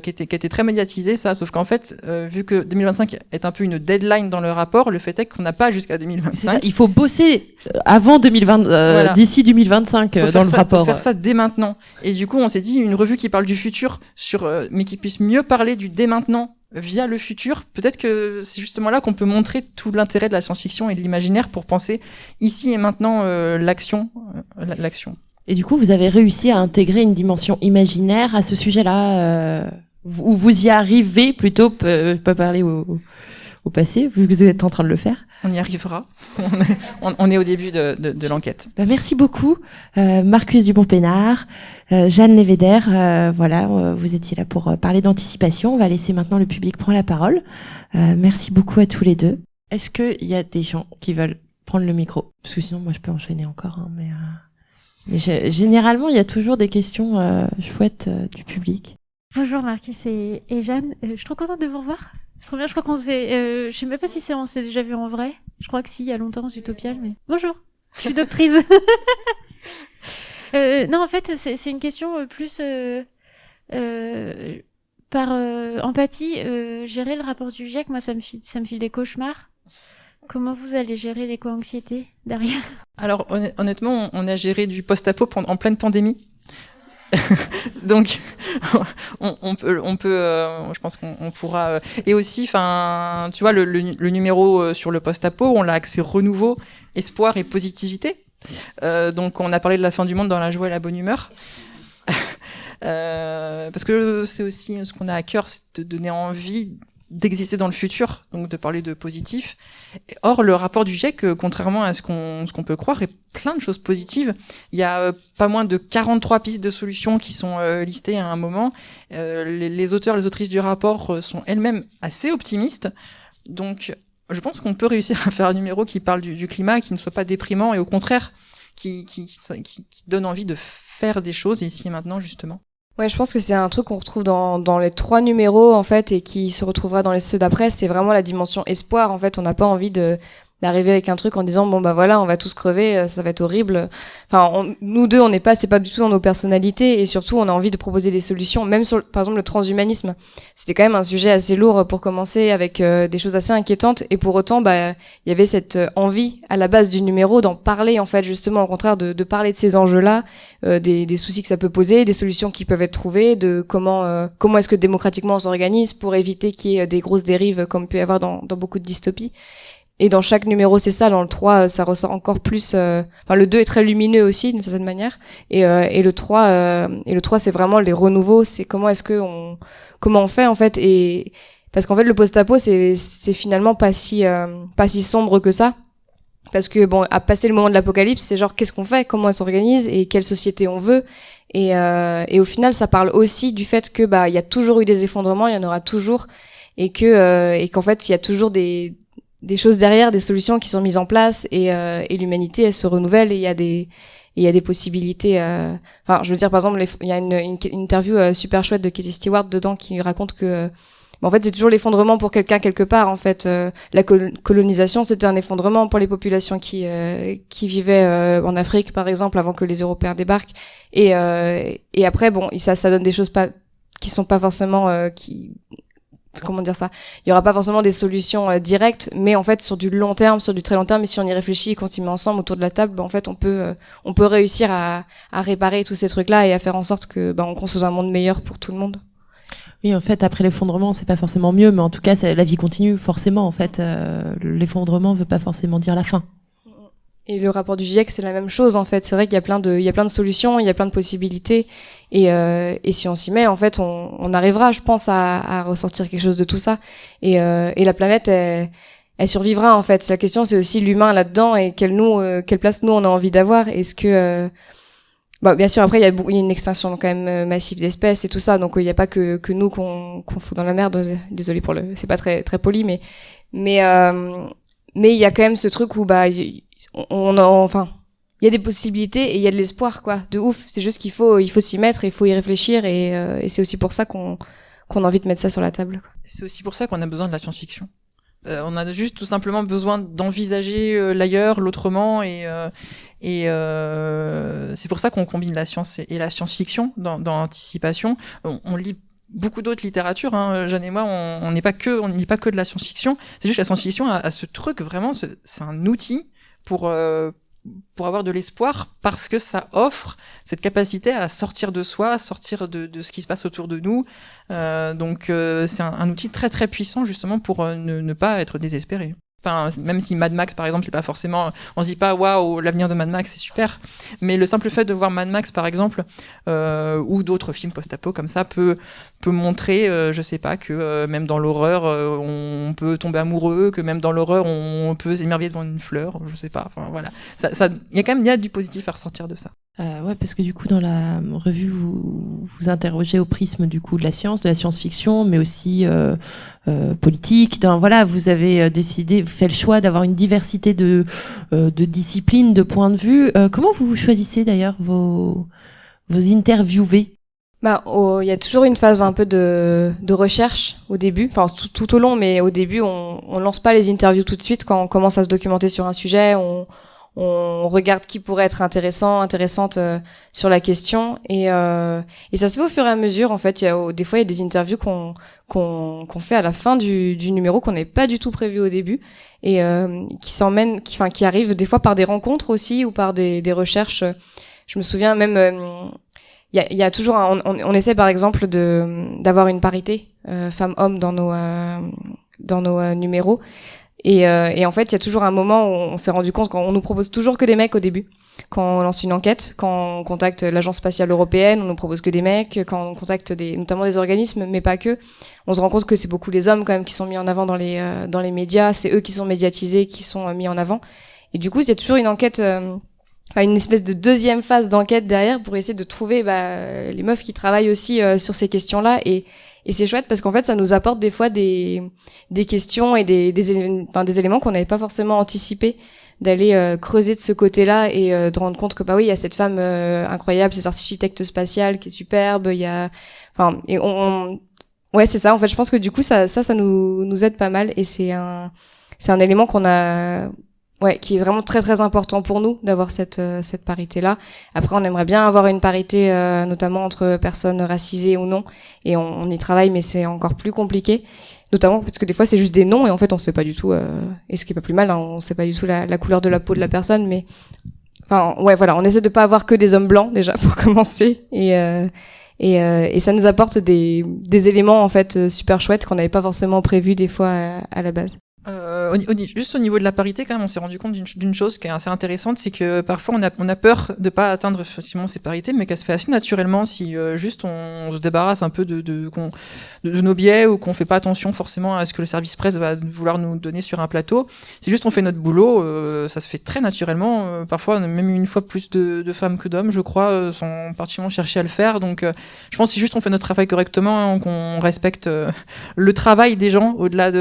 qui était très médiatisée, ça. Sauf qu'en fait, vu que 2025 est un peu une deadline dans le rapport, le fait est qu'on n'a pas jusqu'à 2025. C'est ça, il faut bosser avant 2020, voilà. D'ici 2025 dans le rapport. Faut faire ça dès maintenant. Et du coup, on s'est dit une revue qui parle du futur mais qui puisse mieux parler du dès maintenant via le futur. Peut-être que c'est justement là qu'on peut montrer tout l'intérêt de la science-fiction et de l'imaginaire pour penser ici et maintenant l'action. Et du coup, vous avez réussi à intégrer une dimension imaginaire à ce sujet-là, où vous y arrivez plutôt, pas parler au passé, vu que vous êtes en train de le faire. On y arrivera. On est au début de l'enquête. Merci beaucoup, Marcus Dupont-Pénard, Jeanne Lévédère. Vous étiez là pour parler d'anticipation. On va laisser maintenant le public prendre la parole. Merci beaucoup à tous les deux. Est-ce qu'il y a des gens qui veulent prendre le micro? Parce que sinon, moi, je peux enchaîner encore. Mais généralement, il y a toujours des questions chouettes du public. Bonjour Marcus et Jeanne, je suis trop contente de vous revoir. C'est trop bien, je crois qu'on s'est... je sais même pas si on s'est déjà vu en vrai. Je crois que si, il y a longtemps, aux Utopiales, mais... Bonjour, je suis doctrice. Non, en fait, c'est une question plus... par empathie, gérer le rapport du GIEC, moi, ça me file des cauchemars. Comment vous allez gérer l'éco-anxiété derrière? Alors, honnêtement, on a géré du post-apo en pleine pandémie. Donc, on peut, je pense qu'on pourra. Et aussi, enfin, tu vois, le numéro sur le post-apo, on l'a axé renouveau, espoir et positivité. Donc, on a parlé de la fin du monde dans la joie et la bonne humeur. Parce que c'est aussi ce qu'on a à cœur, c'est de donner envie d'exister dans le futur, donc de parler de positif. Or, le rapport du GIEC, contrairement à ce qu'on peut croire, est plein de choses positives. Il y a pas moins de 43 pistes de solutions qui sont listées à un moment. Les auteurs, les autrices du rapport sont elles-mêmes assez optimistes. Donc, je pense qu'on peut réussir à faire un numéro qui parle du climat, qui ne soit pas déprimant et au contraire, qui donne envie de faire des choses ici et maintenant, justement. Ouais, je pense que c'est un truc qu'on retrouve dans les 3 numéros, en fait, et qui se retrouvera dans les ceux d'après. C'est vraiment la dimension espoir, en fait. On n'a pas envie d'arriver avec un truc en disant, bon, bah voilà, on va tous crever, ça va être horrible. Enfin, nous deux, c'est pas du tout dans nos personnalités, et surtout, on a envie de proposer des solutions, même sur, par exemple, le transhumanisme. C'était quand même un sujet assez lourd pour commencer, avec des choses assez inquiétantes, et pour autant, bah, il y avait cette envie, à la base du numéro, d'en parler, en fait, justement, au contraire, de parler de ces enjeux-là, des soucis que ça peut poser, des solutions qui peuvent être trouvées, de comment est-ce que démocratiquement on s'organise pour éviter qu'il y ait des grosses dérives comme peut y avoir dans beaucoup de dystopies. Et dans chaque numéro, c'est ça. Dans le 3, ça ressort encore plus. Enfin, le 2 est très lumineux aussi, d'une certaine manière. Et le 3, c'est vraiment les renouveaux. C'est comment on fait en fait. Et parce qu'en fait, le post-apo, c'est finalement pas si sombre que ça. Parce que bon, à passer le moment de l'apocalypse, c'est genre qu'est-ce qu'on fait, comment on s'organise et quelle société on veut. Et au final, ça parle aussi du fait que bah il y a toujours eu des effondrements, il y en aura toujours, et qu'en fait il y a toujours des choses derrière, des solutions qui sont mises en place, et l'humanité elle se renouvelle, et il y a des possibilités. Enfin, je veux dire par exemple, il y a une interview super chouette de Katie Stewart dedans qui raconte que en fait, c'est toujours l'effondrement pour quelqu'un quelque part. En fait, la colonisation, c'était un effondrement pour les populations qui vivaient en Afrique, par exemple, avant que les Européens débarquent. Et après, bon, ça donne des choses qui sont pas forcément comment dire ça. Il y aura pas forcément des solutions directes, mais en fait, sur du long terme, sur du très long terme, et si on y réfléchit et qu'on s'y met ensemble autour de la table, en fait, on peut réussir à réparer tous ces trucs-là et à faire en sorte que on construise un monde meilleur pour tout le monde. Oui, en fait, après l'effondrement, c'est pas forcément mieux, mais en tout cas, la vie continue forcément. En fait, l'effondrement veut pas forcément dire la fin. Et le rapport du GIEC, c'est la même chose, en fait. C'est vrai qu'il y a plein de solutions, il y a plein de possibilités, et si on s'y met, en fait, on arrivera, je pense, à ressortir quelque chose de tout ça. Et la planète, elle survivra, en fait. La question, c'est aussi l'humain là-dedans, et quelle place nous on a envie d'avoir. Est-ce que bien sûr, après, il y a une extinction quand même massive d'espèces et tout ça, donc il n'y a pas que nous qu'on fout dans la merde. Désolé c'est pas très très poli, mais il y a quand même ce truc où il y a des possibilités et il y a de l'espoir, quoi, de ouf. C'est juste qu'il faut s'y mettre, il faut y réfléchir, et c'est aussi pour ça qu'on a envie de mettre ça sur la table, quoi. C'est aussi pour ça qu'on a besoin de la science-fiction. On a juste tout simplement besoin d'envisager l'ailleurs, l'autrement, et c'est pour ça qu'on combine la science et la science-fiction dans Anticipation. On lit beaucoup d'autres littératures, hein. Jeanne et moi, on lit pas que de la science-fiction. C'est juste que la science-fiction a ce truc vraiment, c'est un outil pour avoir de l'espoir, parce que ça offre cette capacité à sortir de soi, à sortir de ce qui se passe autour de nous. Donc c'est un outil très très puissant justement pour ne pas être désespéré. Enfin, même si Mad Max par exemple, c'est pas forcément, on se dit pas waouh, l'avenir de Mad Max c'est super, mais le simple fait de voir Mad Max par exemple ou d'autres films post-apo comme ça peut peut montrer, je sais pas, que même dans l'horreur, on peut tomber amoureux, que même dans l'horreur, on peut s'émerveiller devant une fleur, je sais pas. Enfin voilà, il y a quand même du positif à ressortir de ça. Ouais, parce que du coup, dans la revue, vous interrogez au prisme du coup de la science-fiction, mais aussi politique. Voilà, vous avez fait le choix d'avoir une diversité de disciplines, de points de vue. Comment vous choisissez d'ailleurs vos interviewés? Il y a toujours une phase un peu de recherche au début, enfin tout au long, mais au début on lance pas les interviews tout de suite. Quand on commence à se documenter sur un sujet, on regarde qui pourrait être intéressante sur la question, et ça se fait au fur et à mesure. En fait, des fois il y a des interviews qu'on fait à la fin du numéro qu'on n'avait pas du tout prévu au début, et qui arrivent des fois par des rencontres aussi ou par des recherches. Je me souviens même il y a toujours on essaie par exemple d'avoir une parité femmes-hommes dans nos numéros, et en fait il y a toujours un moment où on s'est rendu compte qu'on nous propose toujours que des mecs au début. Quand on lance une enquête, quand on contacte l'Agence spatiale européenne, on nous propose que des mecs. Quand on contacte notamment des organismes, mais pas que, on se rend compte que c'est beaucoup les hommes quand même qui sont mis en avant dans les médias. C'est eux qui sont médiatisés, qui sont mis en avant. Et du coup, c'est toujours une enquête, une espèce de deuxième phase d'enquête derrière pour essayer de trouver les meufs qui travaillent aussi sur ces questions-là. Et c'est chouette parce qu'en fait, ça nous apporte des fois des questions et des éléments qu'on n'avait pas forcément anticipés, d'aller creuser de ce côté-là et de rendre compte que il y a cette femme incroyable, cette architecte spatiale qui est superbe, ouais, c'est ça. En fait, je pense que du coup ça nous aide pas mal, et c'est un élément qui est vraiment très très important pour nous d'avoir cette parité-là. Après, on aimerait bien avoir une parité notamment entre personnes racisées ou non, et on y travaille, mais c'est encore plus compliqué, notamment parce que des fois c'est juste des noms et en fait on sait pas du tout, et ce qui est pas plus mal, hein, on sait pas du tout la couleur de la peau de la personne, mais on essaie de pas avoir que des hommes blancs déjà pour commencer, et ça nous apporte des éléments en fait super chouettes qu'on n'avait pas forcément prévus des fois à la base. Juste au niveau de la parité, quand même, on s'est rendu compte d'une chose qui est assez intéressante, c'est que parfois on a peur de pas atteindre effectivement ces parités, mais qu'elle se fait assez naturellement si juste on se débarrasse un peu de nos biais, ou qu'on fait pas attention forcément à ce que le service presse va vouloir nous donner sur un plateau. Si juste on fait notre boulot, ça se fait très naturellement. Parfois on a même une fois plus de femmes que d'hommes, je crois, sont particulièrement cherchés à le faire. Donc je pense que si juste on fait notre travail correctement, qu'on respecte le travail des gens au-delà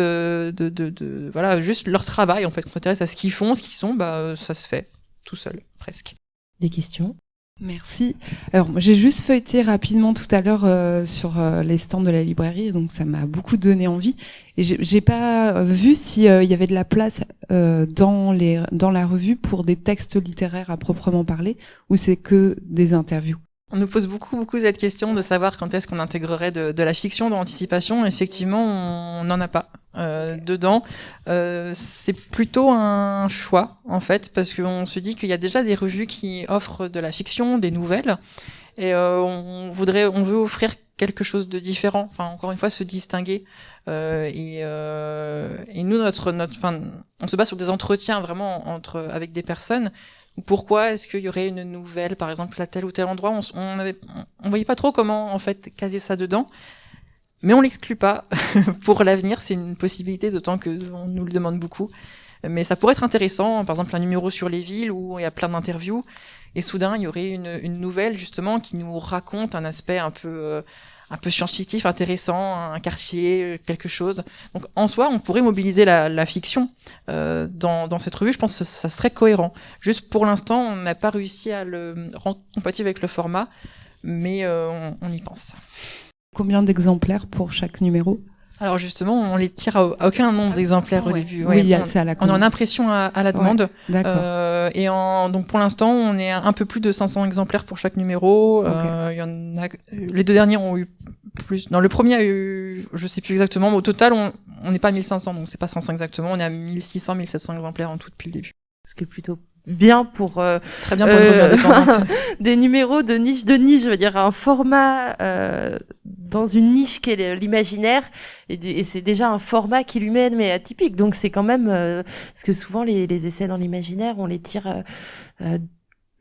voilà, juste leur travail, en fait, qu'on s'intéresse à ce qu'ils font, ce qu'ils sont, ça se fait tout seul, presque. Des questions? Merci. Alors, moi, j'ai juste feuilleté rapidement tout à l'heure sur les stands de la librairie, donc ça m'a beaucoup donné envie. Et j'ai pas vu s'il y avait de la place dans la revue pour des textes littéraires à proprement parler, ou c'est que des interviews. On nous pose beaucoup cette question de savoir quand est-ce qu'on intégrerait de la fiction dans Anticipation. Effectivement, on n'en a pas dedans. C'est plutôt un choix, en fait, parce qu'on se dit qu'il y a déjà des revues qui offrent de la fiction, des nouvelles, et on veut offrir quelque chose de différent. Enfin, encore une fois, se distinguer. Et nous, on se base sur des entretiens vraiment avec des personnes. Pourquoi est-ce qu'il y aurait une nouvelle, par exemple, à tel ou tel endroit? On voyait pas trop comment, en fait, caser ça dedans. Mais on l'exclut pas. Pour l'avenir, c'est une possibilité, d'autant qu'on nous le demande beaucoup. Mais ça pourrait être intéressant, par exemple, un numéro sur les villes où il y a plein d'interviews. Et soudain, il y aurait une nouvelle, justement, qui nous raconte un aspect un peu science-fictif, intéressant, un quartier, quelque chose. Donc, en soi, on pourrait mobiliser la fiction dans cette revue. Je pense que ça serait cohérent. Juste pour l'instant, on n'a pas réussi à le rendre compatible avec le format, mais on y pense. Combien d'exemplaires pour chaque numéro? Alors justement, on les tire à aucun nombre d'exemplaires au début. Ouais, oui, c'est à la commande. On est en impression à la demande. Ouais, d'accord. Donc pour l'instant, on est à un peu plus de 500 exemplaires pour chaque numéro. Okay. Il y en a, les deux derniers ont eu plus. Non, le premier a eu, je sais plus exactement, mais au total, on n'est pas à 1500, donc c'est pas 500 exactement. On est à 1600, 1700 exemplaires en tout depuis le début. Ce qui est plutôt bien pour très bien pour une revue indépendante. Des numéros de niche, je veux dire un format dans une niche qui est l'imaginaire, et c'est déjà un format qui lui-même est atypique, donc c'est quand même parce que souvent les essais dans l'imaginaire on les tire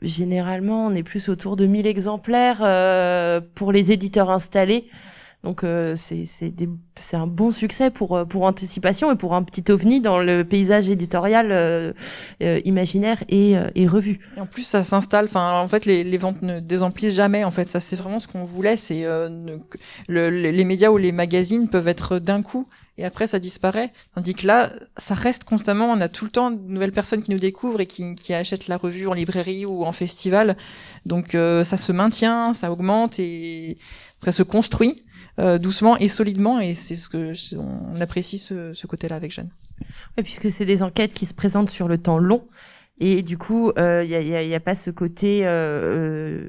généralement on est plus autour de 1000 exemplaires pour les éditeurs installés. Donc c'est un bon succès pour Anticipation et pour un petit ovni dans le paysage éditorial imaginaire et revue. Et en plus, ça s'installe. Enfin, en fait, les ventes ne désemplissent jamais. En fait, ça, c'est vraiment ce qu'on voulait. C'est les médias ou les magazines peuvent être d'un coup et après ça disparaît. Tandis que là, ça reste constamment. On a tout le temps de nouvelles personnes qui nous découvrent et qui achètent la revue en librairie ou en festival. Donc ça se maintient, ça augmente et ça se construit doucement et solidement. Et c'est on apprécie ce côté-là avec Jeanne. Ouais, puisque c'est des enquêtes qui se présentent sur le temps long. Et du coup, y a pas ce côté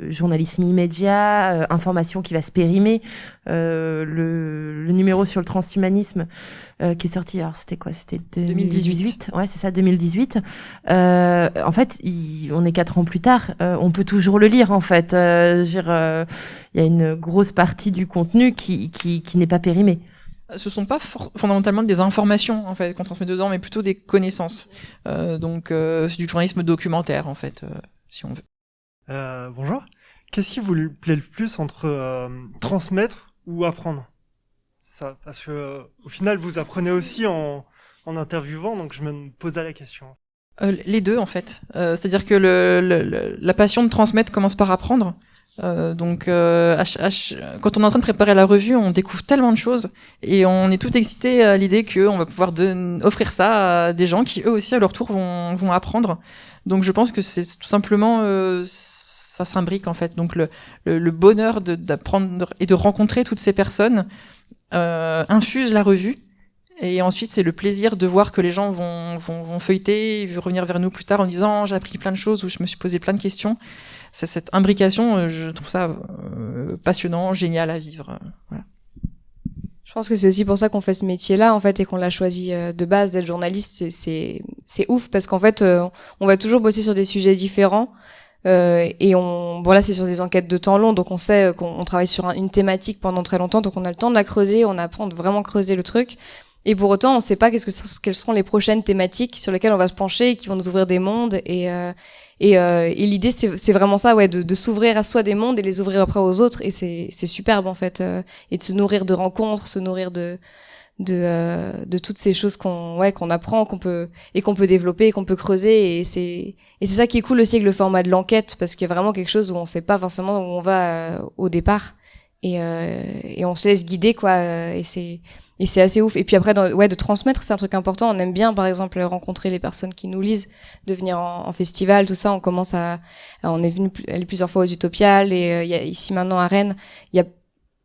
journalisme immédiat, information qui va se périmer. Le numéro sur le transhumanisme qui est sorti, alors c'était quoi? C'était 2018. Ouais, c'est ça, 2018. En fait, on est 4 ans plus tard, on peut toujours le lire en fait. Il y a une grosse partie du contenu qui n'est pas périmée. Ce sont pas fondamentalement des informations en fait qu'on transmet dedans, mais plutôt des connaissances. Donc c'est du journalisme documentaire en fait, si on veut. Bonjour. Qu'est-ce qui vous plaît le plus entre transmettre ou apprendre? Ça, parce que au final vous apprenez aussi en interviewant, donc je me posais la question. Les deux en fait. C'est-à-dire que la passion de transmettre commence par apprendre. Donc quand on est en train de préparer la revue, on découvre tellement de choses et on est tout excité à l'idée qu'on va pouvoir offrir ça à des gens qui eux aussi à leur tour vont apprendre. Donc je pense que c'est tout simplement ça s'imbrique en fait. Donc le bonheur d'apprendre et de rencontrer toutes ces personnes infuse la revue. Et ensuite, c'est le plaisir de voir que les gens vont feuilleter, revenir vers nous plus tard en disant j'ai appris plein de choses ou je me suis posé plein de questions. C'est cette imbrication, je trouve ça passionnant, génial à vivre. Voilà. Je pense que c'est aussi pour ça qu'on fait ce métier-là, en fait, et qu'on l'a choisi de base d'être journaliste. C'est ouf parce qu'en fait, on va toujours bosser sur des sujets différents. Et bon là c'est sur des enquêtes de temps long, donc on sait qu'on travaille sur une thématique pendant très longtemps, donc on a le temps de la creuser, on apprend de vraiment creuser le truc. Et pour autant, on sait pas quelles seront les prochaines thématiques sur lesquelles on va se pencher et qui vont nous ouvrir des mondes. Et l'idée, c'est vraiment ça, ouais, de s'ouvrir à soi des mondes et les ouvrir après aux autres. Et c'est superbe en fait, et de se nourrir de rencontres, se nourrir de toutes ces choses qu'on apprend, qu'on peut développer, et qu'on peut creuser. Et c'est ça qui est cool aussi avec le format de l'enquête, parce qu'il y a vraiment quelque chose où on sait pas forcément où on va au départ, et on se laisse guider quoi. Et c'est assez ouf. Et puis après, de transmettre, c'est un truc important. On aime bien, par exemple, rencontrer les personnes qui nous lisent, de venir en festival, tout ça. On est venu aller plusieurs fois aux Utopiales, et il y a ici maintenant à Rennes, il y a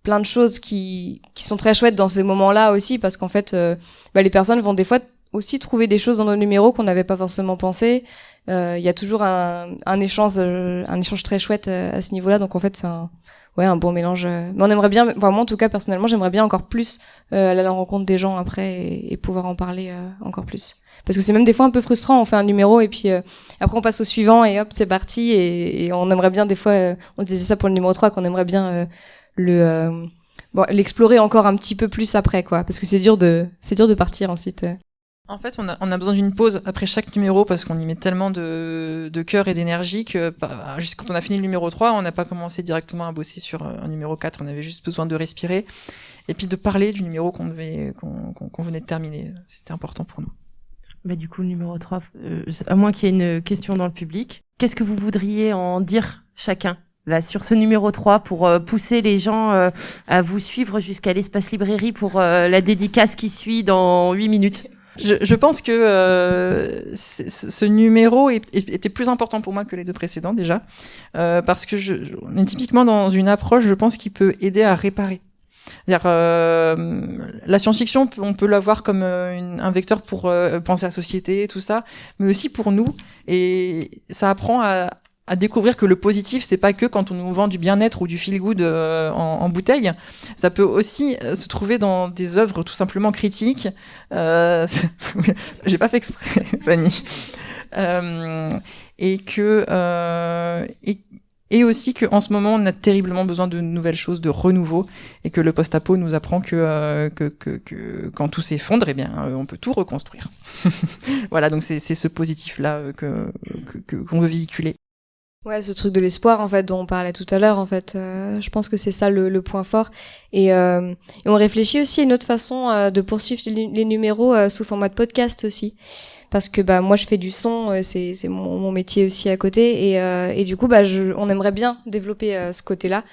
plein de choses qui sont très chouettes dans ces moments-là aussi, parce qu'en fait, les personnes vont des fois aussi trouver des choses dans nos numéros qu'on n'avait pas forcément pensé. Il y a toujours un échange très chouette à ce niveau-là. Donc en fait, c'est un bon mélange. Mais on aimerait bien, moi en tout cas personnellement, j'aimerais bien encore plus aller à la rencontre des gens après et pouvoir en parler encore plus. Parce que c'est même des fois un peu frustrant, on fait un numéro et puis après on passe au suivant et hop, c'est parti. Et on aimerait bien des fois, on disait ça pour le numéro 3, qu'on aimerait bien l'explorer encore un petit peu plus après, quoi. Parce que c'est dur de partir ensuite. En fait, on a besoin d'une pause après chaque numéro parce qu'on y met tellement de cœur et d'énergie que juste quand on a fini le numéro 3, on n'a pas commencé directement à bosser sur un numéro 4, on avait juste besoin de respirer et puis de parler du numéro qu'on venait de terminer. C'était important pour nous. Bah du coup, le numéro 3, à moins qu'il y ait une question dans le public, qu'est-ce que vous voudriez en dire chacun là sur ce numéro 3 pour pousser les gens à vous suivre jusqu'à l'espace librairie pour la dédicace qui suit dans 8 minutes? Je pense que ce numéro était plus important pour moi que les deux précédents déjà, parce que on est typiquement dans une approche, je pense, qui peut aider à réparer. C'est-à-dire, la science-fiction, on peut la voir comme un vecteur pour penser à la société, tout ça, mais aussi pour nous, et ça apprend à découvrir que le positif, c'est pas que quand on nous vend du bien-être ou du feel-good en bouteille. Ça peut aussi se trouver dans des œuvres tout simplement critiques. J'ai pas fait exprès, Fanny. Et aussi qu'en ce moment, on a terriblement besoin de nouvelles choses, de renouveau, et que le post-apo nous apprend que quand tout s'effondre, eh bien, on peut tout reconstruire. Voilà, donc c'est ce positif-là qu'on veut véhiculer. Ouais, ce truc de l'espoir en fait dont on parlait tout à l'heure en fait, je pense que c'est ça le point fort et on réfléchit aussi à une autre façon de poursuivre les numéros sous format de podcast aussi parce que bah moi je fais du son, c'est mon métier aussi à côté et du coup bah on aimerait bien développer ce côté-là.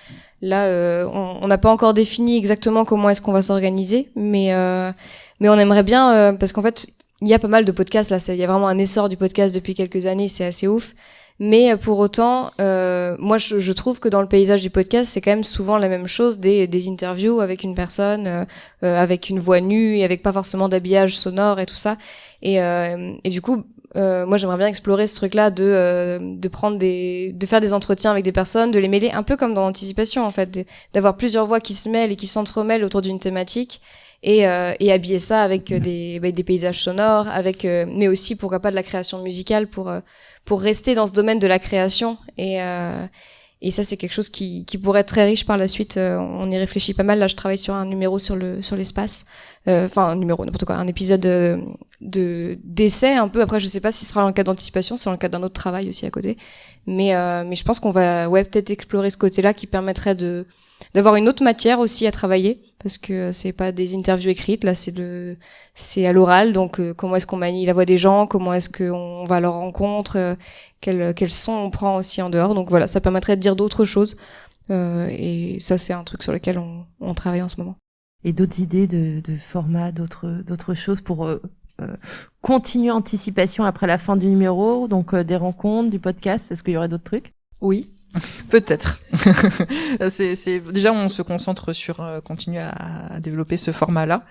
Là on n'a pas encore défini exactement comment est-ce qu'on va s'organiser mais on aimerait bien parce qu'en fait il y a pas mal de podcasts là, il y a vraiment un essor du podcast depuis quelques années, c'est assez ouf. Mais pour autant, moi je trouve que dans le paysage du podcast, c'est quand même souvent la même chose, des interviews avec une personne, avec une voix nue et avec pas forcément d'habillage sonore et tout ça. Et du coup, moi j'aimerais bien explorer ce truc-là de prendre de faire des entretiens avec des personnes, de les mêler un peu comme dans l'anticipation en fait, d'avoir plusieurs voix qui se mêlent et qui s'entremêlent autour d'une thématique. Et habiller ça avec des paysages sonores, mais aussi pourquoi pas de la création musicale pour rester dans ce domaine de la création et ça c'est quelque chose qui pourrait être très riche par la suite. On y réfléchit pas mal. Là je travaille sur un numéro sur l'espace, un numéro n'importe quoi, un épisode d'essai un peu. Après je sais pas si ce sera dans le cadre d'anticipation, c'est dans le cadre d'un autre travail aussi à côté. Mais je pense qu'on va peut-être explorer ce côté-là qui permettrait d'avoir une autre matière aussi à travailler parce que c'est pas des interviews écrites, là c'est à l'oral, donc comment est-ce qu'on manie la voix des gens, comment est-ce qu'on va à leur rencontre, quel son on prend aussi en dehors, donc voilà, ça permettrait de dire d'autres choses et ça c'est un truc sur lequel on travaille en ce moment. Et d'autres idées de format, d'autres choses pour continuer Anticipation après la fin du numéro, donc des rencontres, du podcast, est-ce qu'il y aurait d'autres trucs? Oui. Peut-être. Déjà on se concentre sur continuer à développer ce format-là,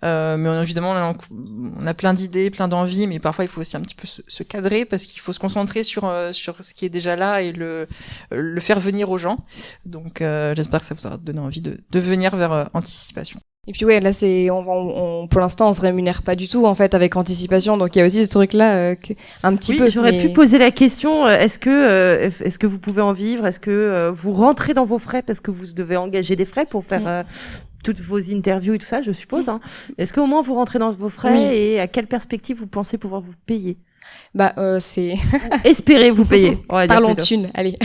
mais évidemment on a plein d'idées, plein d'envies, mais parfois il faut aussi un petit peu se cadrer parce qu'il faut se concentrer sur ce qui est déjà là et le faire venir aux gens. Donc j'espère que ça vous aura donné envie de venir vers Anticipation. Et puis ouais, là c'est pour l'instant on se rémunère pas du tout en fait avec Anticipation, donc il y a aussi ce truc là un petit peu. J'aurais pu poser la question, est-ce que vous pouvez en vivre, est-ce que vous rentrez dans vos frais parce que vous devez engager des frais pour faire toutes vos interviews et tout ça, je suppose, hein. Est-ce qu'au moins vous rentrez dans vos frais et à quelle perspective vous pensez pouvoir vous payer? C'est espérez vous payer. Parlons de thunes, allez.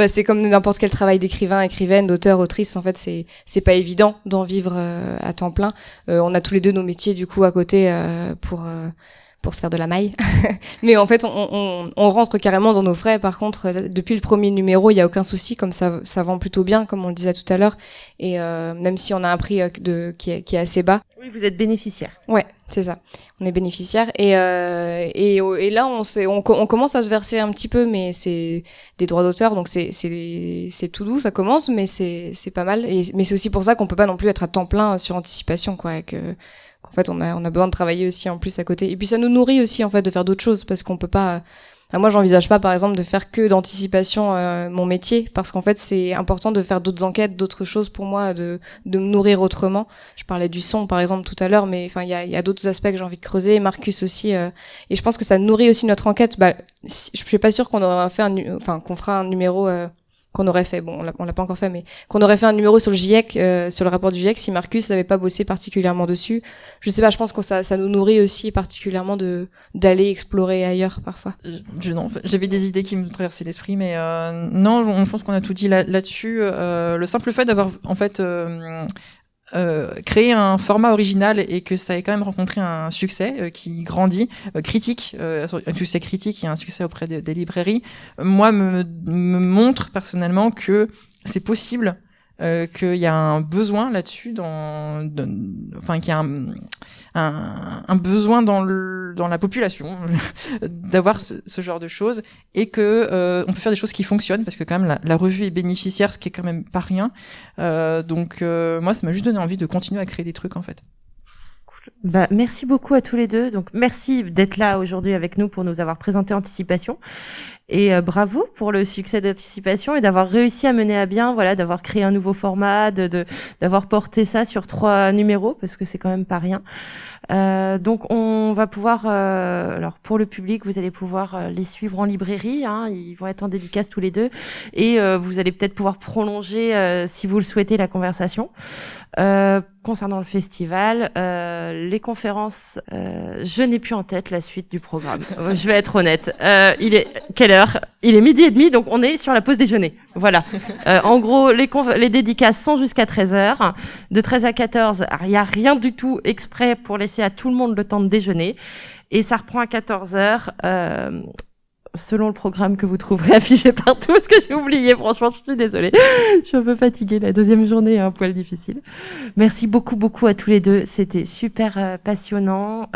C'est comme n'importe quel travail d'écrivain, écrivaine, d'auteur, autrice. En fait, c'est pas évident d'en vivre à temps plein. On a tous les deux nos métiers du coup à côté pour se faire de la maille. Mais en fait, on rentre carrément dans nos frais. Par contre, depuis le premier numéro, il y a aucun souci, comme ça vend plutôt bien, comme on le disait tout à l'heure. Et même si on a un prix qui est assez bas. Oui, vous êtes bénéficiaire. Ouais, c'est ça. On est bénéficiaire et là on commence à se verser un petit peu, mais c'est des droits d'auteur, donc c'est tout doux, ça commence, mais c'est pas mal. Mais c'est aussi pour ça qu'on peut pas non plus être à temps plein sur Anticipation, quoi. Qu'en fait on a besoin de travailler aussi en plus à côté. Et puis ça nous nourrit aussi en fait de faire d'autres choses parce qu'on peut pas. Moi, j'envisage pas, par exemple, de faire que d'anticipation mon métier, parce qu'en fait, c'est important de faire d'autres enquêtes, d'autres choses pour moi, de me nourrir autrement. Je parlais du son, par exemple, tout à l'heure, mais enfin, il y a d'autres aspects que j'ai envie de creuser. Marcus aussi, et je pense que ça nourrit aussi notre enquête. Je suis pas sûre qu'on aura fait qu'on fera un numéro. Qu'on aurait fait, bon, on l'a pas encore fait, mais qu'on aurait fait un numéro sur le GIEC, sur le rapport du GIEC, si Marcus n'avait pas bossé particulièrement dessus. Je sais pas, je pense que ça nous nourrit aussi particulièrement d'aller explorer ailleurs, parfois. J'avais des idées qui me traversaient l'esprit, mais non, je pense qu'on a tout dit là-dessus. Le simple fait d'avoir, en fait, créer un format original et que ça ait quand même rencontré un succès qui grandit, critique, un succès critique et un succès auprès des librairies, moi me montre personnellement que c'est possible, qu'il y a un besoin là-dessus, qu'il y a un besoin dans la population d'avoir ce genre de choses et que on peut faire des choses qui fonctionnent parce que quand même la revue est bénéficiaire, ce qui est quand même pas rien. Donc moi ça m'a juste donné envie de continuer à créer des trucs en fait. Merci beaucoup à tous les deux. Donc merci d'être là aujourd'hui avec nous pour nous avoir présenté Anticipation. Et bravo pour le succès d'Anticipation et d'avoir réussi à mener à bien, d'avoir créé un nouveau format, d'avoir porté ça sur 3 numéros parce que c'est quand même pas rien. Donc on va pouvoir, alors pour le public, vous allez pouvoir les suivre en librairie, hein, ils vont être en dédicace tous les deux et vous allez peut-être pouvoir prolonger, si vous le souhaitez, la conversation. Concernant le festival, les conférences, je n'ai plus en tête la suite du programme. Je vais être honnête. Il est quelle quelle heure? Il est 12h30, donc on est sur la pause déjeuner. Voilà. En gros, les dédicaces sont jusqu'à 13h. De 13 à 14, il n'y a rien du tout exprès pour laisser à tout le monde le temps de déjeuner. Et ça reprend à 14h, selon le programme que vous trouverez affiché partout. Ce que j'ai oublié, franchement, je suis désolée. Je suis un peu fatiguée. La deuxième journée est un poil difficile. Merci beaucoup, beaucoup à tous les deux. C'était super passionnant.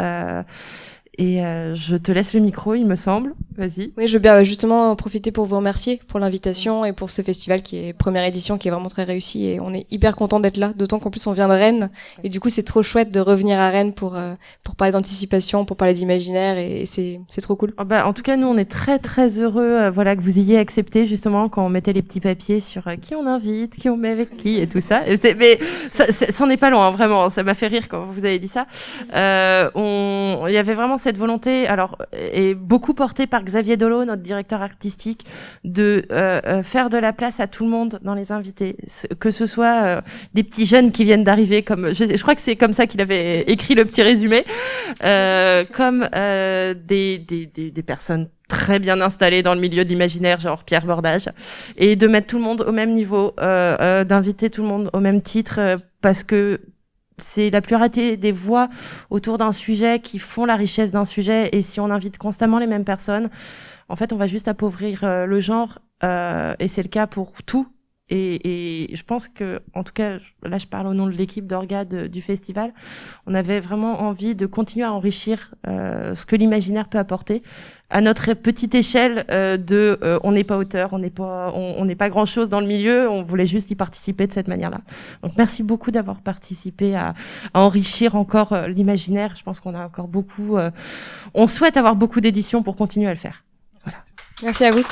Et je te laisse le micro, il me semble. Vas-y. Oui, je veux bien justement profiter pour vous remercier pour l'invitation et pour ce festival qui est première édition, qui est vraiment très réussi. Et on est hyper content d'être là, d'autant qu'en plus on vient de Rennes. Et du coup, c'est trop chouette de revenir à Rennes pour parler d'anticipation, pour parler d'imaginaire. Et c'est trop cool. En tout cas, nous, on est très, très heureux voilà, que vous ayez accepté justement quand on mettait les petits papiers sur qui on invite, qui on met avec qui et tout ça. Mais ça n'en est pas loin, vraiment. Ça m'a fait rire quand vous avez dit ça. Il y avait vraiment cette volonté, alors, et beaucoup portée par Xavier Dolo, notre directeur artistique, de faire de la place à tout le monde dans les invités, que ce soit des petits jeunes qui viennent d'arriver, comme je crois que c'est comme ça qu'il avait écrit le petit résumé, comme des personnes très bien installées dans le milieu de l'imaginaire, genre Pierre Bordage, et de mettre tout le monde au même niveau, d'inviter tout le monde au même titre, parce que c'est la pluralité des voix autour d'un sujet qui font la richesse d'un sujet. Et si on invite constamment les mêmes personnes, en fait, on va juste appauvrir le genre. Et c'est le cas pour tout. Et je pense que, en tout cas, là, je parle au nom de l'équipe d'orga du festival. On avait vraiment envie de continuer à enrichir ce que l'imaginaire peut apporter à notre petite échelle. On n'est pas auteur, on n'est pas grand chose dans le milieu. On voulait juste y participer de cette manière-là. Donc, merci beaucoup d'avoir participé à enrichir encore l'imaginaire. Je pense qu'on a encore beaucoup. On souhaite avoir beaucoup d'éditions pour continuer à le faire. Voilà. Merci à vous.